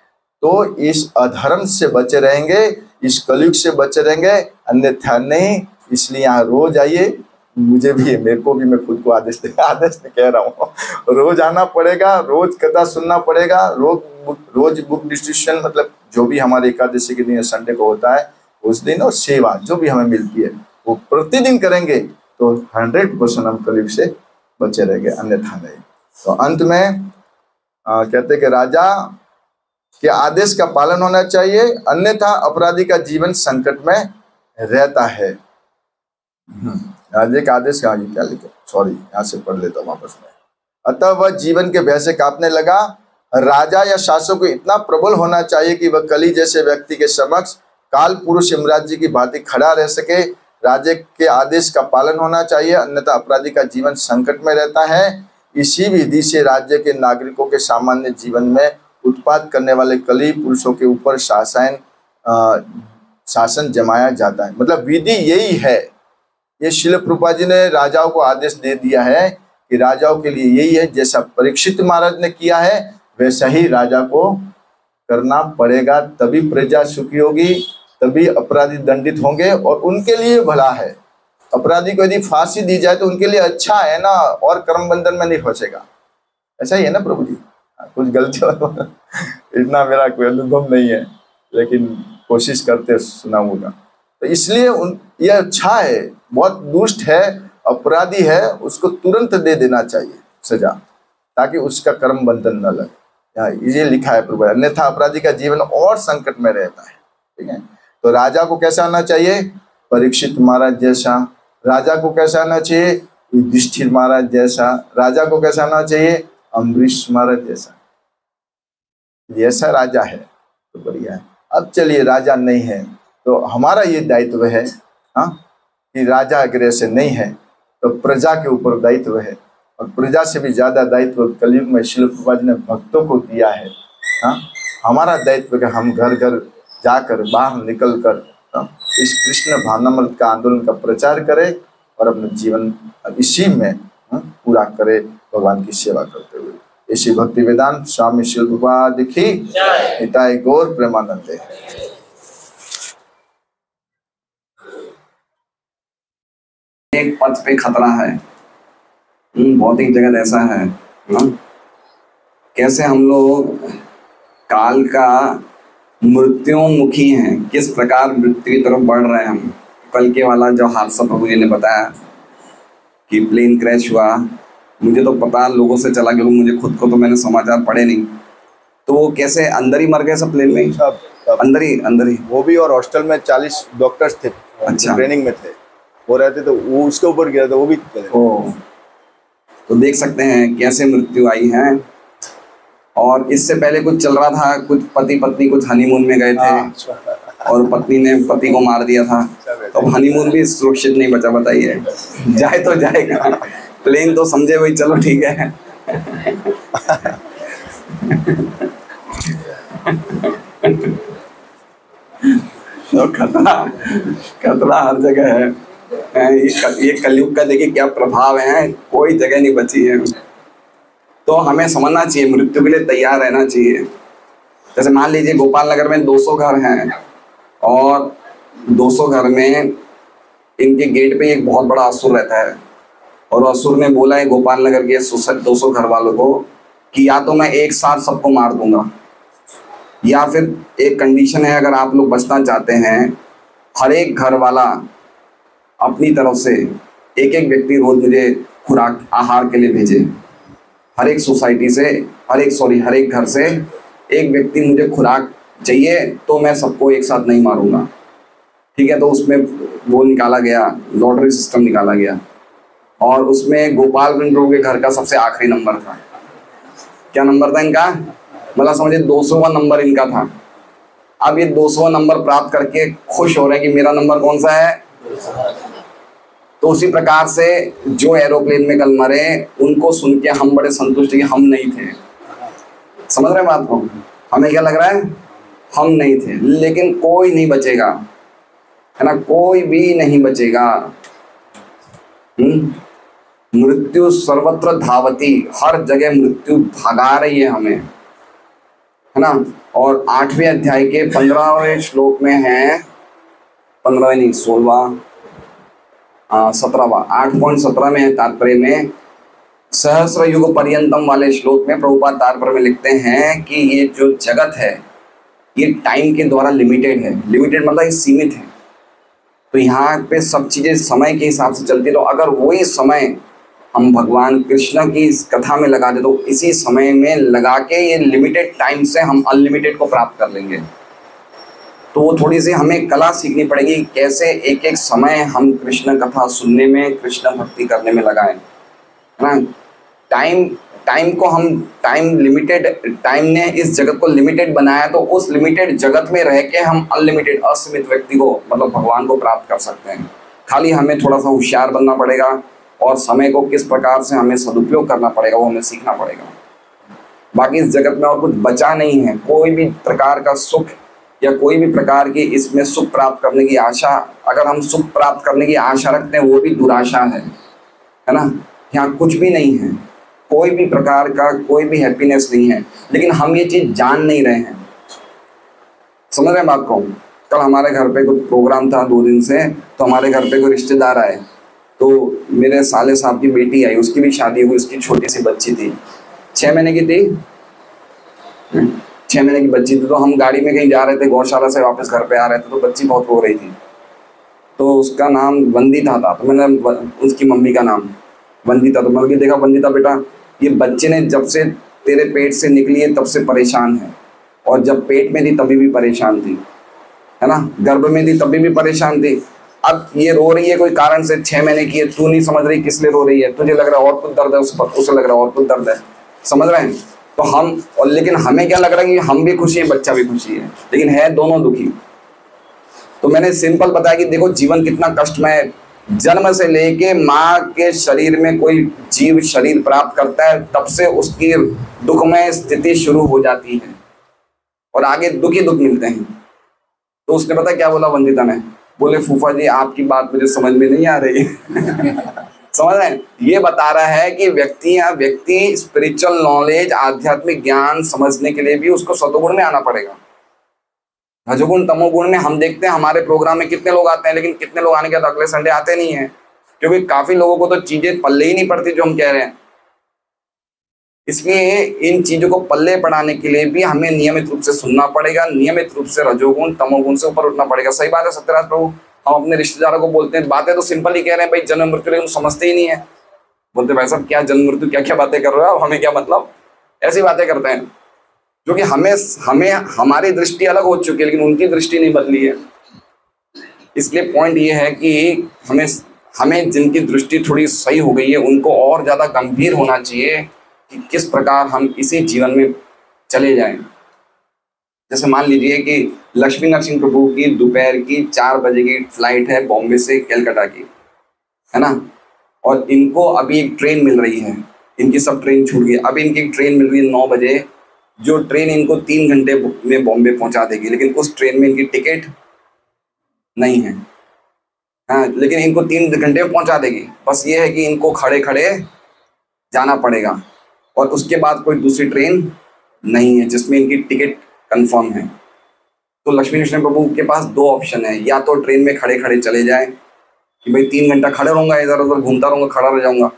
तो इस अधर्म से बचे रहेंगे, इस कलयुग से बचे रहेंगे, अन्यथा नहीं। इसलिए यहाँ रोज आइए, मुझे भी, मेरे को भी, मैं खुद को आदेश कह रहा हूँ, रोज आना पड़ेगा, रोज कथा सुनना पड़ेगा, रोज बुक डिस्ट्रीब्यूशन, मतलब जो भी हमारे एकादशी के दिन संडे को होता है उस दिन, और सेवा जो भी हमें मिलती है वो प्रतिदिन करेंगे तो 100% हम कलयुग से बचे रहेंगे, अन्यथा नहीं। तो अंत में कहते कि राजा के आदेश का पालन होना चाहिए, अन्यथा अपराधी का जीवन संकट में रहता है। राजे का आदेश कहाँ, क्या लिखे, सॉरी यहाँ से पढ़ लेता हूँ वापस में। अतः वह जीवन के भय से कांपने लगा। राजा या शासक को इतना प्रबल होना चाहिए कि वह कली जैसे व्यक्ति के समक्ष काल पुरुष यमराज जी की भांति खड़ा रह सके। राजे के आदेश का पालन होना चाहिए, अन्यथा अपराधी का जीवन संकट में रहता है। इसी विधि से राज्य के नागरिकों के सामान्य जीवन में उत्पात करने वाले कली पुरुषों के ऊपर शासन जमाया जाता है। मतलब विधि यही है, ये शिल प्रभुपाद जी ने राजाओं को आदेश दे दिया है कि राजाओं के लिए यही है, जैसा परीक्षित महाराज ने किया है वैसा ही राजा को करना पड़ेगा, तभी प्रजा सुखी होगी, तभी अपराधी दंडित होंगे और उनके लिए भला है। अपराधी को यदि फांसी दी जाए तो उनके लिए अच्छा है ना, और कर्म बंधन में नहीं फंसेगा। ऐसा ही है ना प्रभु जी, कुछ गलती इतना मेरा कोई अनुभव नहीं है, लेकिन कोशिश करते सुनाऊंगा। तो इसलिए ये अच्छा है, बहुत दुष्ट है, अपराधी है, उसको तुरंत दे देना चाहिए सजा, ताकि उसका कर्म बंधन न लगे। यहाँ ये लिखा है प्रभु, अन्यथा अपराधी का जीवन और संकट में रहता है। ठीक है, तो राजा को कैसा आना चाहिए, परीक्षित महाराज जैसा। राजा को कैसा आना चाहिए, युधिष्ठिर महाराज जैसा। राजा को कैसा आना चाहिए, अम्बरीश महाराज जैसा। ऐसा राजा है तो बढ़िया है। अब चलिए राजा नहीं है तो हमारा ये दायित्व है, हाँ, कि राजा अगर ऐसे नहीं है तो प्रजा के ऊपर दायित्व है, और प्रजा से भी ज्यादा दायित्व कलयुग में शिल प्रभुपाद जी ने भक्तों को दिया है। हाँ, हमारा दायित्व कि हम घर घर जाकर, बाहर निकल कर इस कृष्ण भावनामृत का आंदोलन का प्रचार करें और अपना जीवन इसी में पूरा करे, भगवान की सेवा करते हुए। इसी भक्ति वेदांत स्वामी शिल प्रभुपाद की हिताय गौर प्रेमानंदे। एक पथ पे खतरा है, भौतिक जगत ऐसा है ना, कैसे हम लोग काल का मृत्युमुखी हैं, किस प्रकार मृत्यु की तरफ बढ़ रहे हैं हम। कल के वाला जो हादसा प्रभु जी ने बताया कि प्लेन क्रैश हुआ, मुझे तो पता लोगों से चला गया, मुझे खुद को तो मैंने समाचार पढ़े नहीं, तो वो कैसे अंदर ही मर गए सब प्लेन में, सब अंदर ही वो भी, और हॉस्टल में 40 डॉक्टर्स थे, अच्छा, ट्रेनिंग में थे, वो रहते तो वो उसके ऊपर गिरा था, वो भी। तो देख सकते हैं कैसे मृत्यु आई है। और इससे पहले कुछ चल रहा था, कुछ पति पत्नी कुछ हनीमून में गए थे और पत्नी ने पति को मार दिया था, तो हनीमून भी सुरक्षित नहीं बचा, बताइए, जाए तो जाएगा, प्लेन तो समझे वही, चलो ठीक है। तो खतरा हर जगह है। ये कलयुग का देखिए क्या प्रभाव है, कोई जगह नहीं बची है। तो हमें समझना चाहिए, मृत्यु के लिए तैयार रहना चाहिए। जैसे मान लीजिए गोपाल नगर में 200 घर हैं और 200 घर में इनके गेट पे एक बहुत बड़ा असुर रहता है, और असुर ने बोला है गोपाल नगर के 200 घर वालों को कि या तो मैं एक साथ सबको मार दूंगा, या फिर एक कंडीशन है, अगर आप लोग बचना चाहते हैं, हर एक घर वाला अपनी तरफ से एक एक व्यक्ति रोज मुझे खुराक आहार के लिए भेजे, हर एक सोसाइटी से, हर एक घर से एक व्यक्ति मुझे खुराक चाहिए, तो मैं सबको एक साथ नहीं मारूंगा, ठीक है। तो उसमें वो निकाला गया, लॉटरी सिस्टम निकाला गया, और उसमें गोपाल विंड्रो के घर का सबसे आखिरी नंबर था। क्या नंबर था इनका? मतलब समझिए 200वां नंबर इनका था। अब ये 200वां नंबर प्राप्त करके खुश हो रहे हैं कि मेरा नंबर कौन सा है। तो उसी प्रकार से जो एरोप्लेन में कल मरे, उनको सुन के हम बड़े संतुष्ट कि हम नहीं थे। समझ रहे हैं बात को? हमें क्या लग रहा है? हम नहीं थे। लेकिन कोई नहीं बचेगा, है ना, कोई भी नहीं बचेगा। मृत्यु सर्वत्र धावती, हर जगह मृत्यु भगा रही है हमें, है ना। और 8वें अध्याय के 15वें श्लोक में है, 15 नहीं 16वां 17वां 8.17 में है तात्पर्य में, सहस्र युग पर्यंतम वाले श्लोक में प्रभुपाद तात्पर्य में लिखते हैं कि ये जो जगत है ये टाइम के द्वारा लिमिटेड है। लिमिटेड मतलब ये सीमित है। तो यहाँ पे सब चीज़ें समय के हिसाब से चलती है। तो अगर वही समय हम भगवान कृष्ण की इस कथा में लगा दे, तो इसी समय में लगा के ये लिमिटेड टाइम से हम अनलिमिटेड को प्राप्त कर लेंगे। तो वो थोड़ी सी हमें कला सीखनी पड़ेगी, कैसे एक एक समय हम कृष्ण कथा सुनने में, कृष्ण भक्ति करने में लगाएं, है ना। टाइम को हम टाइम ने इस जगत को लिमिटेड बनाया, तो उस लिमिटेड जगत में रह के हम अनलिमिटेड असीमित व्यक्ति को, मतलब भगवान को प्राप्त कर सकते हैं। खाली हमें थोड़ा सा होशियार बनना पड़ेगा और समय को किस प्रकार से हमें सदुपयोग करना पड़ेगा वो हमें सीखना पड़ेगा। बाकी इस जगत में और कुछ बचा नहीं है। कोई भी प्रकार का सुख या कोई भी प्रकार की इसमें सुख प्राप्त करने की आशा, अगर हम सुख प्राप्त करने की आशा रखते हैं, वो भी दुराशा है ना। यहाँ कुछ भी नहीं है, कोई भी प्रकार का कोई भी हैप्पीनेस नहीं है, लेकिन हम ये चीज़ जान नहीं रहे हैं। समझ रहे हैं बात को? कल हमारे घर पे कोई प्रोग्राम था 2 दिन से, तो हमारे घर पे कोई रिश्तेदार आए, तो मेरे साले साहब की बेटी आई, उसकी भी शादी हुई, उसकी छोटी सी बच्ची थी, 6 महीने की थी, 6 महीने की बच्ची थी। तो हम गाड़ी में कहीं जा रहे थे, गौशाला से वापस घर पे आ रहे थे, तो बच्ची बहुत रो रही थी। तो उसका नाम वंदिता था। तो मैंने उसकी मम्मी का नाम वंदिता, तो मैंने देखा वंदिता बेटा, ये बच्चे ने जब से तेरे पेट से निकली है तब से परेशान है, और जब पेट में थी तभी भी परेशान थी, है ना, गर्भ में थी तभी भी परेशान थी। अब ये रो रही है कोई कारण से, 6 महीने की है, तू नहीं समझ रही किस लिए रो रही है, तुझे लग रहा है और कुछ दर्द है, उसे लग रहा है और कुछ दर्द है। समझ रहे हैं? तो हम, और लेकिन हमें क्या लग रहा है कि हम भी खुशी है, बच्चा भी खुशी है, लेकिन है दोनों दुखी। तो मैंने सिंपल बताया कि देखो जीवन कितना कष्टमय है। जन्म से लेके माँ के शरीर में कोई जीव शरीर प्राप्त करता है, तब से उसकी दुखमय स्थिति शुरू हो जाती है और आगे दुख ही दुख मिलते हैं। तो उसने पता क्या बोला वंदिता ने? बोले फूफा जी आपकी बात मुझे समझ में नहीं आ रही समझ रहे हैं? ये बता रहा है कि व्यक्ति स्पिरिचुअल नॉलेज, आध्यात्मिक ज्ञान समझने के लिए भी उसको सतोगुण में आना पड़ेगा। रजोगुण तमोगुण में हम देखते हैं हमारे प्रोग्राम में कितने लोग आते हैं, लेकिन कितने लोग आने के बाद अगले संडे आते नहीं है, क्योंकि काफी लोगों को तो चीजें पल्ले ही नहीं पड़ती जो हम कह रहे हैं। इसलिए इन चीजों को पल्ले पड़ाने के लिए भी हमें नियमित रूप से सुनना पड़ेगा, नियमित रूप से रजोगुण तमोगुण से ऊपर उठना पड़ेगा। सही बात है सत्यराज प्रभु, हम अपने रिश्तेदारों को बोलते हैं, बातें तो सिंपल ही कह रहे हैं भाई जन्म मृत्यु, लेकिन समझते ही नहीं है। बोलते भाई साहब क्या जन्म मृत्यु, क्या क्या बातें कर रहे हो आप, हमें क्या मतलब, ऐसी बातें करते हैं। जो कि हमें हमारी दृष्टि अलग हो चुकी है, लेकिन उनकी दृष्टि नहीं बदली है। इसलिए पॉइंट ये है कि हमें जिनकी दृष्टि थोड़ी सही हो गई है उनको और ज़्यादा गंभीर होना चाहिए कि किस प्रकार हम इसी जीवन में चले जाएं। जैसे मान लीजिए कि लक्ष्मी नरसिंह प्रभु की दोपहर की 4 बजे की फ्लाइट है बॉम्बे से कलकत्ता की, है ना, और इनको अभी एक ट्रेन मिल रही है, इनकी सब ट्रेन छूट गई, अभी इनकी ट्रेन मिल रही है 9 बजे, जो ट्रेन इनको 3 घंटे में बॉम्बे पहुंचा देगी, लेकिन उस ट्रेन में इनकी टिकट नहीं है। हाँ, लेकिन इनको 3 घंटे में पहुंचा देगी, बस ये है कि इनको खड़े खड़े जाना पड़ेगा, और उसके बाद कोई दूसरी ट्रेन नहीं है जिसमें इनकी टिकट कंफर्म है। तो लक्ष्मी नरसिंह प्रभु के पास 2 ऑप्शन है, या तो ट्रेन में खड़े खड़े चले जाए कि भाई 3 घंटा खड़े रहूँगा, इधर उधर घूमता रहूँगा, खड़ा रह जाऊँगा,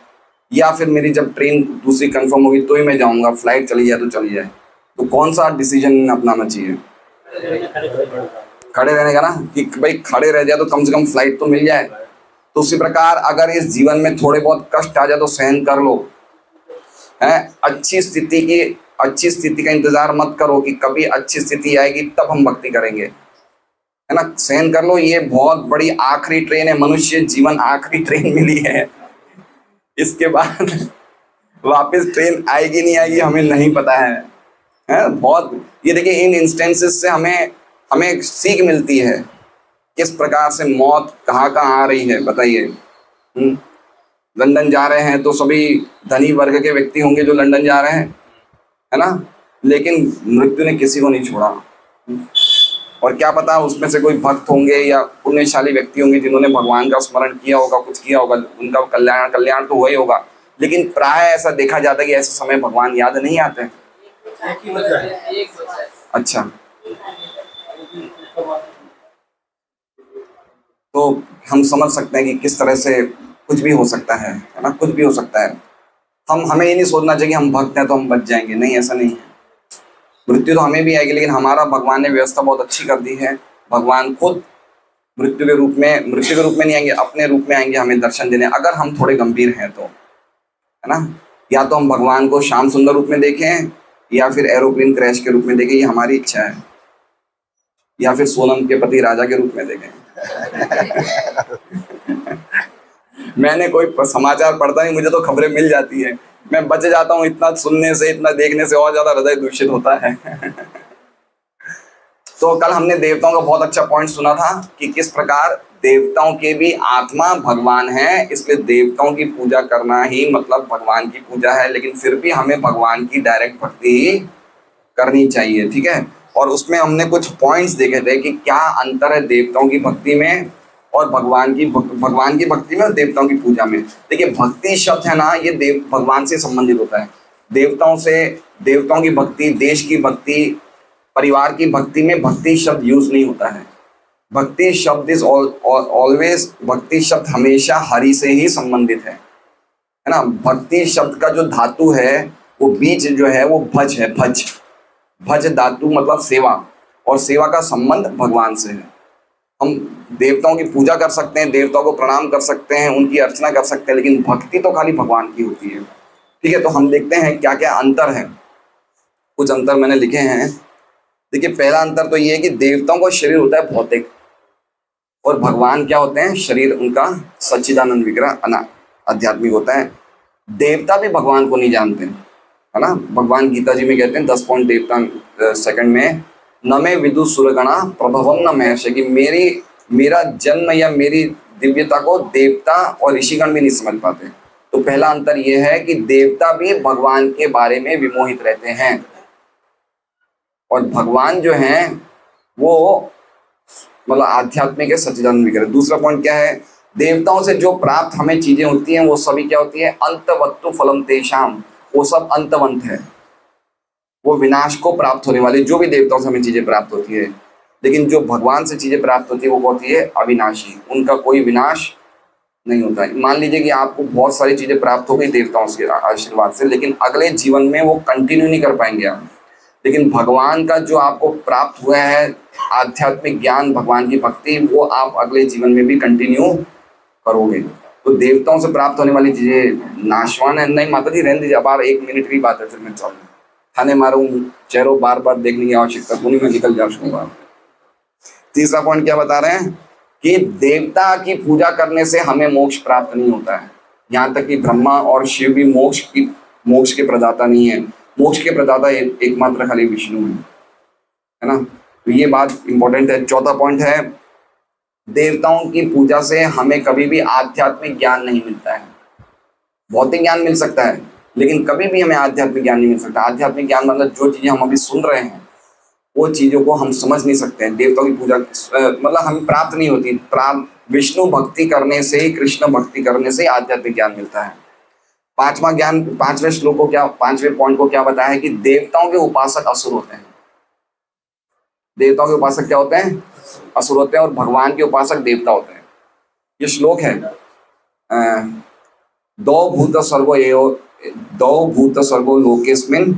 या फिर मेरी जब ट्रेन दूसरी कंफर्म होगी तो ही मैं जाऊँगा, फ्लाइट चली जाए तो चली जाए। तो कौन सा डिसीजन अपनाना चाहिए? खड़े रहने का ना, कि भाई खड़े रह जाए तो कम से कम फ्लाइट तो मिल जाए, तो उसी प्रकार अगर इस जीवन में थोड़े बहुत कष्ट आ जाए तो सहन कर लो, है। अच्छी स्थिति का इंतजार मत करो कि कभी अच्छी स्थिति आएगी तब हम भक्ति करेंगे, है ना। सहन कर लो, ये बहुत बड़ी आखिरी ट्रेन है, मनुष्य जीवन आखिरी ट्रेन मिली है। इसके बाद वापस ट्रेन आएगी नहीं आएगी हमें नहीं पता है। बहुत ये देखिए, इन इंस्टेंसेस से हमें सीख मिलती है किस प्रकार से मौत कहाँ कहाँ आ रही है। बताइए, लंदन जा रहे हैं तो सभी धनी वर्ग के व्यक्ति होंगे जो लंदन जा रहे हैं, है ना, लेकिन मृत्यु ने किसी को नहीं छोड़ा। और क्या पता उसमें से कोई भक्त होंगे या पुण्यशाली व्यक्ति होंगे जिन्होंने भगवान का स्मरण किया होगा, कुछ किया होगा, उनका कल्याण तो वही होगा। लेकिन प्राय ऐसा देखा जाता है कि ऐसे समय भगवान याद नहीं आते। अच्छा, तो हम समझ सकते हैं कि किस तरह से कुछ भी हो सकता है ना, कुछ भी हो सकता है। हमें ये नहीं सोचना चाहिए कि हम भक्त हैं तो हम बच जाएंगे, नहीं, ऐसा नहीं है। मृत्यु तो हमें भी आएगी, लेकिन हमारा भगवान ने व्यवस्था बहुत अच्छी कर दी है। भगवान खुद मृत्यु के रूप में नहीं आएंगे, अपने रूप में आएंगे हमें दर्शन देने, अगर हम थोड़े गंभीर हैं तो, है ना। या तो हम भगवान को श्याम सुंदर रूप में देखें या फिर एरोप्लेन क्रैश के रूप में देखें, ये हमारी इच्छा है, या फिर सोनम के पति राजा के रूप में देखें। मैंने कोई समाचार पढ़ता नहीं, मुझे तो खबरें मिल जाती है, मैं बच जाता हूँ। इतना सुनने से, इतना देखने से और ज्यादा हृदय दूषित होता है। तो कल हमने देवताओं का बहुत अच्छा पॉइंट सुना था कि किस प्रकार देवताओं के भी आत्मा भगवान है, इसलिए देवताओं की पूजा करना ही मतलब भगवान की पूजा है। लेकिन फिर भी हमें भगवान की डायरेक्ट भक्ति ही करनी चाहिए, ठीक है। और उसमें हमने कुछ पॉइंट्स देखे थे कि क्या अंतर है देवताओं की भक्ति में और भगवान की भक्ति में और देवताओं की पूजा में। देखिए, भक्ति शब्द है ना, ये भगवान से संबंधित होता है। देवताओं की भक्ति, देश की भक्ति, परिवार की भक्ति में भक्ति शब्द यूज नहीं होता है। भक्ति शब्द इज ऑलवेज, भक्ति शब्द हमेशा हरि से ही संबंधित है ना। भक्ति शब्द का जो धातु है वो बीज जो है वो भज है, भज धातु मतलब सेवा, और सेवा का संबंध भगवान से है। हम देवताओं की पूजा कर सकते हैं, देवताओं को प्रणाम कर सकते हैं, उनकी अर्चना कर सकते हैं, लेकिन भक्ति तो खाली भगवान की होती है, ठीक है। तो हम देखते हैं क्या क्या अंतर है। कुछ अंतर मैंने लिखे हैं। देखिए, पहला अंतर तो ये है कि देवताओं का शरीर होता है भौतिक और भगवान क्या होते हैं, शरीर उनका सच्चिदानंद विग्रह आध्यात्मिक होता है। देवता भी भगवान को नहीं जानते, है ना। भगवान गीता जी में कहते हैं 10 पॉइंट देवता सेकंड में, न मैं विदु सुरगणा प्रभवम न महर्षि, कि मेरा जन्म या मेरी दिव्यता को देवता और ऋषिगण भी नहीं समझ पाते। तो पहला अंतर यह है कि देवता भी भगवान के बारे में विमोहित रहते हैं और भगवान जो हैं वो मतलब आध्यात्मिक है, सच्चिदानंद विग्रह। दूसरा पॉइंट क्या है, देवताओं से जो प्राप्त हमें चीजें होती हैं वो सभी क्या होती है, अंतवत्तु फलम तेषाम, वो सब अंतवंत है, वो विनाश को प्राप्त होने वाली जो भी देवताओं से हमें चीजें प्राप्त होती है। लेकिन जो भगवान से चीजें प्राप्त होती है वो होती है अविनाशी, उनका कोई विनाश नहीं होता है। मान लीजिए कि आपको बहुत सारी चीजें प्राप्त हो गई देवताओं के आशीर्वाद से, लेकिन अगले जीवन में वो कंटिन्यू नहीं कर पाएंगे आप। लेकिन भगवान का जो आपको प्राप्त हुआ है आध्यात्मिक ज्ञान, भगवान की भक्ति, वो आप अगले जीवन में भी कंटिन्यू करोगे। तो देवताओं से प्राप्त होने वाली चीजें नाशवान है। नहीं माता जी, रहने दीजिए, अब 1 मिनट की बात है, फिर मैं चलूँ, खाने मारूं, चेहरों बार बार देखने की आवश्यकता नहीं, मैं निकल जाऊंगा। तीसरा पॉइंट क्या बता रहे हैं कि देवता की पूजा करने से हमें मोक्ष प्राप्त नहीं होता है। यहाँ तक कि ब्रह्मा और शिव भी मोक्ष के प्रदाता नहीं है। मोक्ष के प्रदाता एकमात्र खाली विष्णु है ना। तो ये बात इंपॉर्टेंट है। चौथा पॉइंट है, देवताओं की पूजा से हमें कभी भी आध्यात्मिक ज्ञान नहीं मिलता है। भौतिक ज्ञान मिल सकता है लेकिन कभी भी हमें आध्यात्मिक ज्ञान नहीं मिल सकता। आध्यात्मिक ज्ञान मतलब जो चीजें हम अभी सुन रहे हैं वो चीजों को हम समझ नहीं सकते हैं। देवताओं की पूजा मतलब हमें प्राप्त नहीं होती। विष्णु भक्ति करने से ही, कृष्ण भक्ति करने से आध्यात्मिक ज्ञान मिलता है। पांचवें श्लोक को क्या, 5वें पॉइंट को क्या बताया है कि देवताओं के उपासक असुर होते हैं। देवताओं के उपासक क्या होते हैं, असुर होते हैं, और भगवान के उपासक देवता होते हैं। ये श्लोक है, दो भूत स्वर्गो लोकेस्मिन्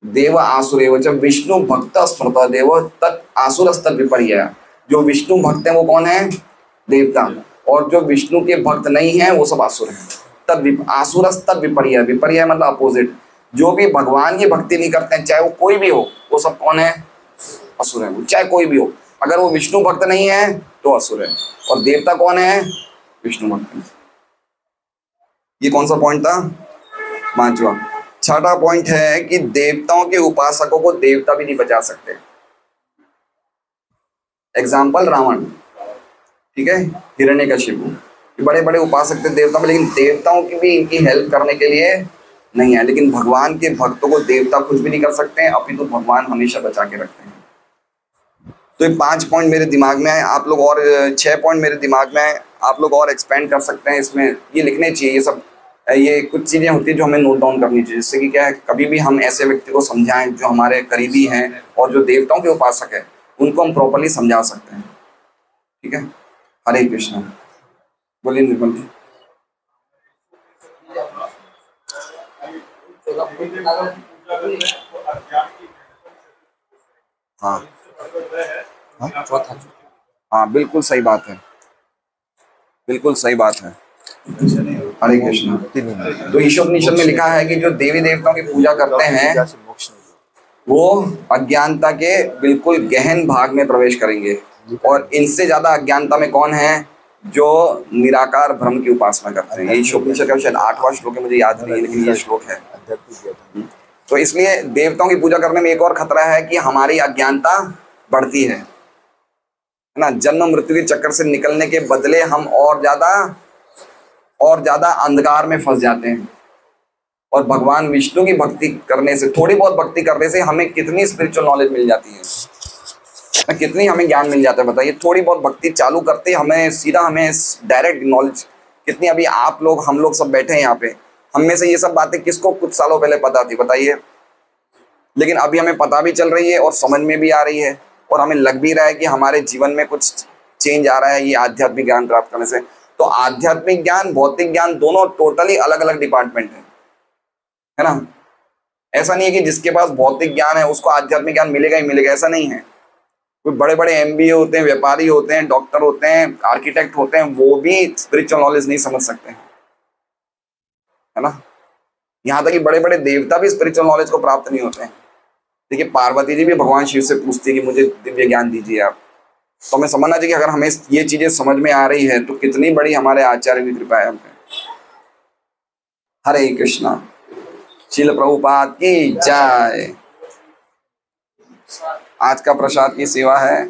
देव आसुरेव च विष्णु भक्त स्मृत देव तत् आसुरस्तद विपर्यय। जो विष्णु भक्त है वो कौन है, देवता, और जो विष्णु के भक्त नहीं हैं वो सब असुर हैं। तद आसुरस तद विपर्य, विपर्य मतलब अपोजिट। जो भी भगवान की भक्ति नहीं करते हैं, चाहे वो कोई भी हो, वो सब कौन है? असुर है। चाहे कोई भी हो, अगर वो विष्णु भक्त नहीं है तो असुर है। और देवता कौन है? विष्णु भक्त है। ये कौन सा पॉइंट था? 5वां। 6वां पॉइंट है कि देवताओं के उपासकों को देवता भी नहीं बचा सकते। एग्जाम्पल रावण, ठीक है, हिरण्यकशिपु, बड़े बड़े उपासक थे देवता में, लेकिन देवताओं की भी इनकी हेल्प करने के लिए नहीं है। लेकिन भगवान के भक्तों को देवता कुछ भी नहीं कर सकते हैं, अपितु भगवान हमेशा बचा के रखते हैं। तो ये 5 पॉइंट मेरे दिमाग में है, आप लोग और 6 पॉइंट मेरे दिमाग में है, आप लोग और एक्सपेंड कर सकते हैं इसमें। ये लिखने चाहिए, ये सब, ये कुछ चीज़ें होती है जो हमें नोट डाउन करनी चाहिए, जिससे कि क्या है, कभी भी हम ऐसे व्यक्ति को समझाएं जो हमारे करीबी हैं और जो देवताओं के उपासक है, उनको हम प्रॉपरली समझा सकते हैं। ठीक है, हरे कृष्ण। बोलिए निर्मल जी। हाँ हाँ, बिल्कुल सही बात है, बिल्कुल सही बात है। हरे कृष्ण। तो ईशोपनिषद में लिखा है कि जो देवी देवताओं की पूजा करते हैं वो अज्ञानता के बिल्कुल गहन भाग में प्रवेश करेंगे, और इनसे ज्यादा अज्ञानता में कौन है? जो निराकार ब्रह्म की उपासना करते हैं। ये ईशोपनिषद का शायद 8वां श्लोक है, मुझे याद नहीं है, लेकिन ये श्लोक है। तो इसलिए देवताओं की पूजा करने में एक और खतरा है कि हमारी अज्ञानता बढ़ती है ना। जन्म मृत्यु के चक्कर से निकलने के बदले हम और ज्यादा अंधकार में फंस जाते हैं। और भगवान विष्णु की भक्ति करने से, थोड़ी बहुत भक्ति करने से हमें कितनी स्पिरिचुअल नॉलेज मिल जाती है, कितनी हमें ज्ञान मिल जाता है, बताइए। थोड़ी बहुत भक्ति चालू करते हमें सीधा, हमें डायरेक्ट नॉलेज कितनी। अभी आप लोग, हम लोग सब बैठे हैं यहाँ पे, हम में से ये सब बातें किसको कुछ सालों पहले पता थी, बताइए? लेकिन अभी हमें पता भी चल रही है और समझ में भी आ रही है, और हमें लग भी रहा है कि हमारे जीवन में कुछ चेंज आ रहा है ये आध्यात्मिक ज्ञान प्राप्त करने से। तो आध्यात्मिक ज्ञान, भौतिक ज्ञान, दोनों टोटली अलग अलग डिपार्टमेंट है ना। ऐसा नहीं है कि जिसके पास भौतिक ज्ञान है उसको आध्यात्मिक ज्ञान मिलेगा ही मिलेगा, ऐसा नहीं है। कोई बड़े बड़े MBA होते हैं, व्यापारी होते हैं, डॉक्टर होते हैं, आर्किटेक्ट होते हैं, वो भी स्पिरिचुअल नॉलेज नहीं समझ सकते हैं, है ना। यहाँ तक कि बड़े बड़े देवता भी स्पिरिचुअल नॉलेज को प्राप्त नहीं होते हैं। देखिए, पार्वती जी भी भगवान शिव से पूछती है कि मुझे दिव्य ज्ञान दीजिए आप। तो हमें समझना चाहिए कि अगर हमें ये चीजें समझ में आ रही है तो कितनी बड़ी हमारे आचार्य की कृपा है हम पे। हरे कृष्णा। श्रील प्रभुपाद की जय। आज का प्रसाद की सेवा है।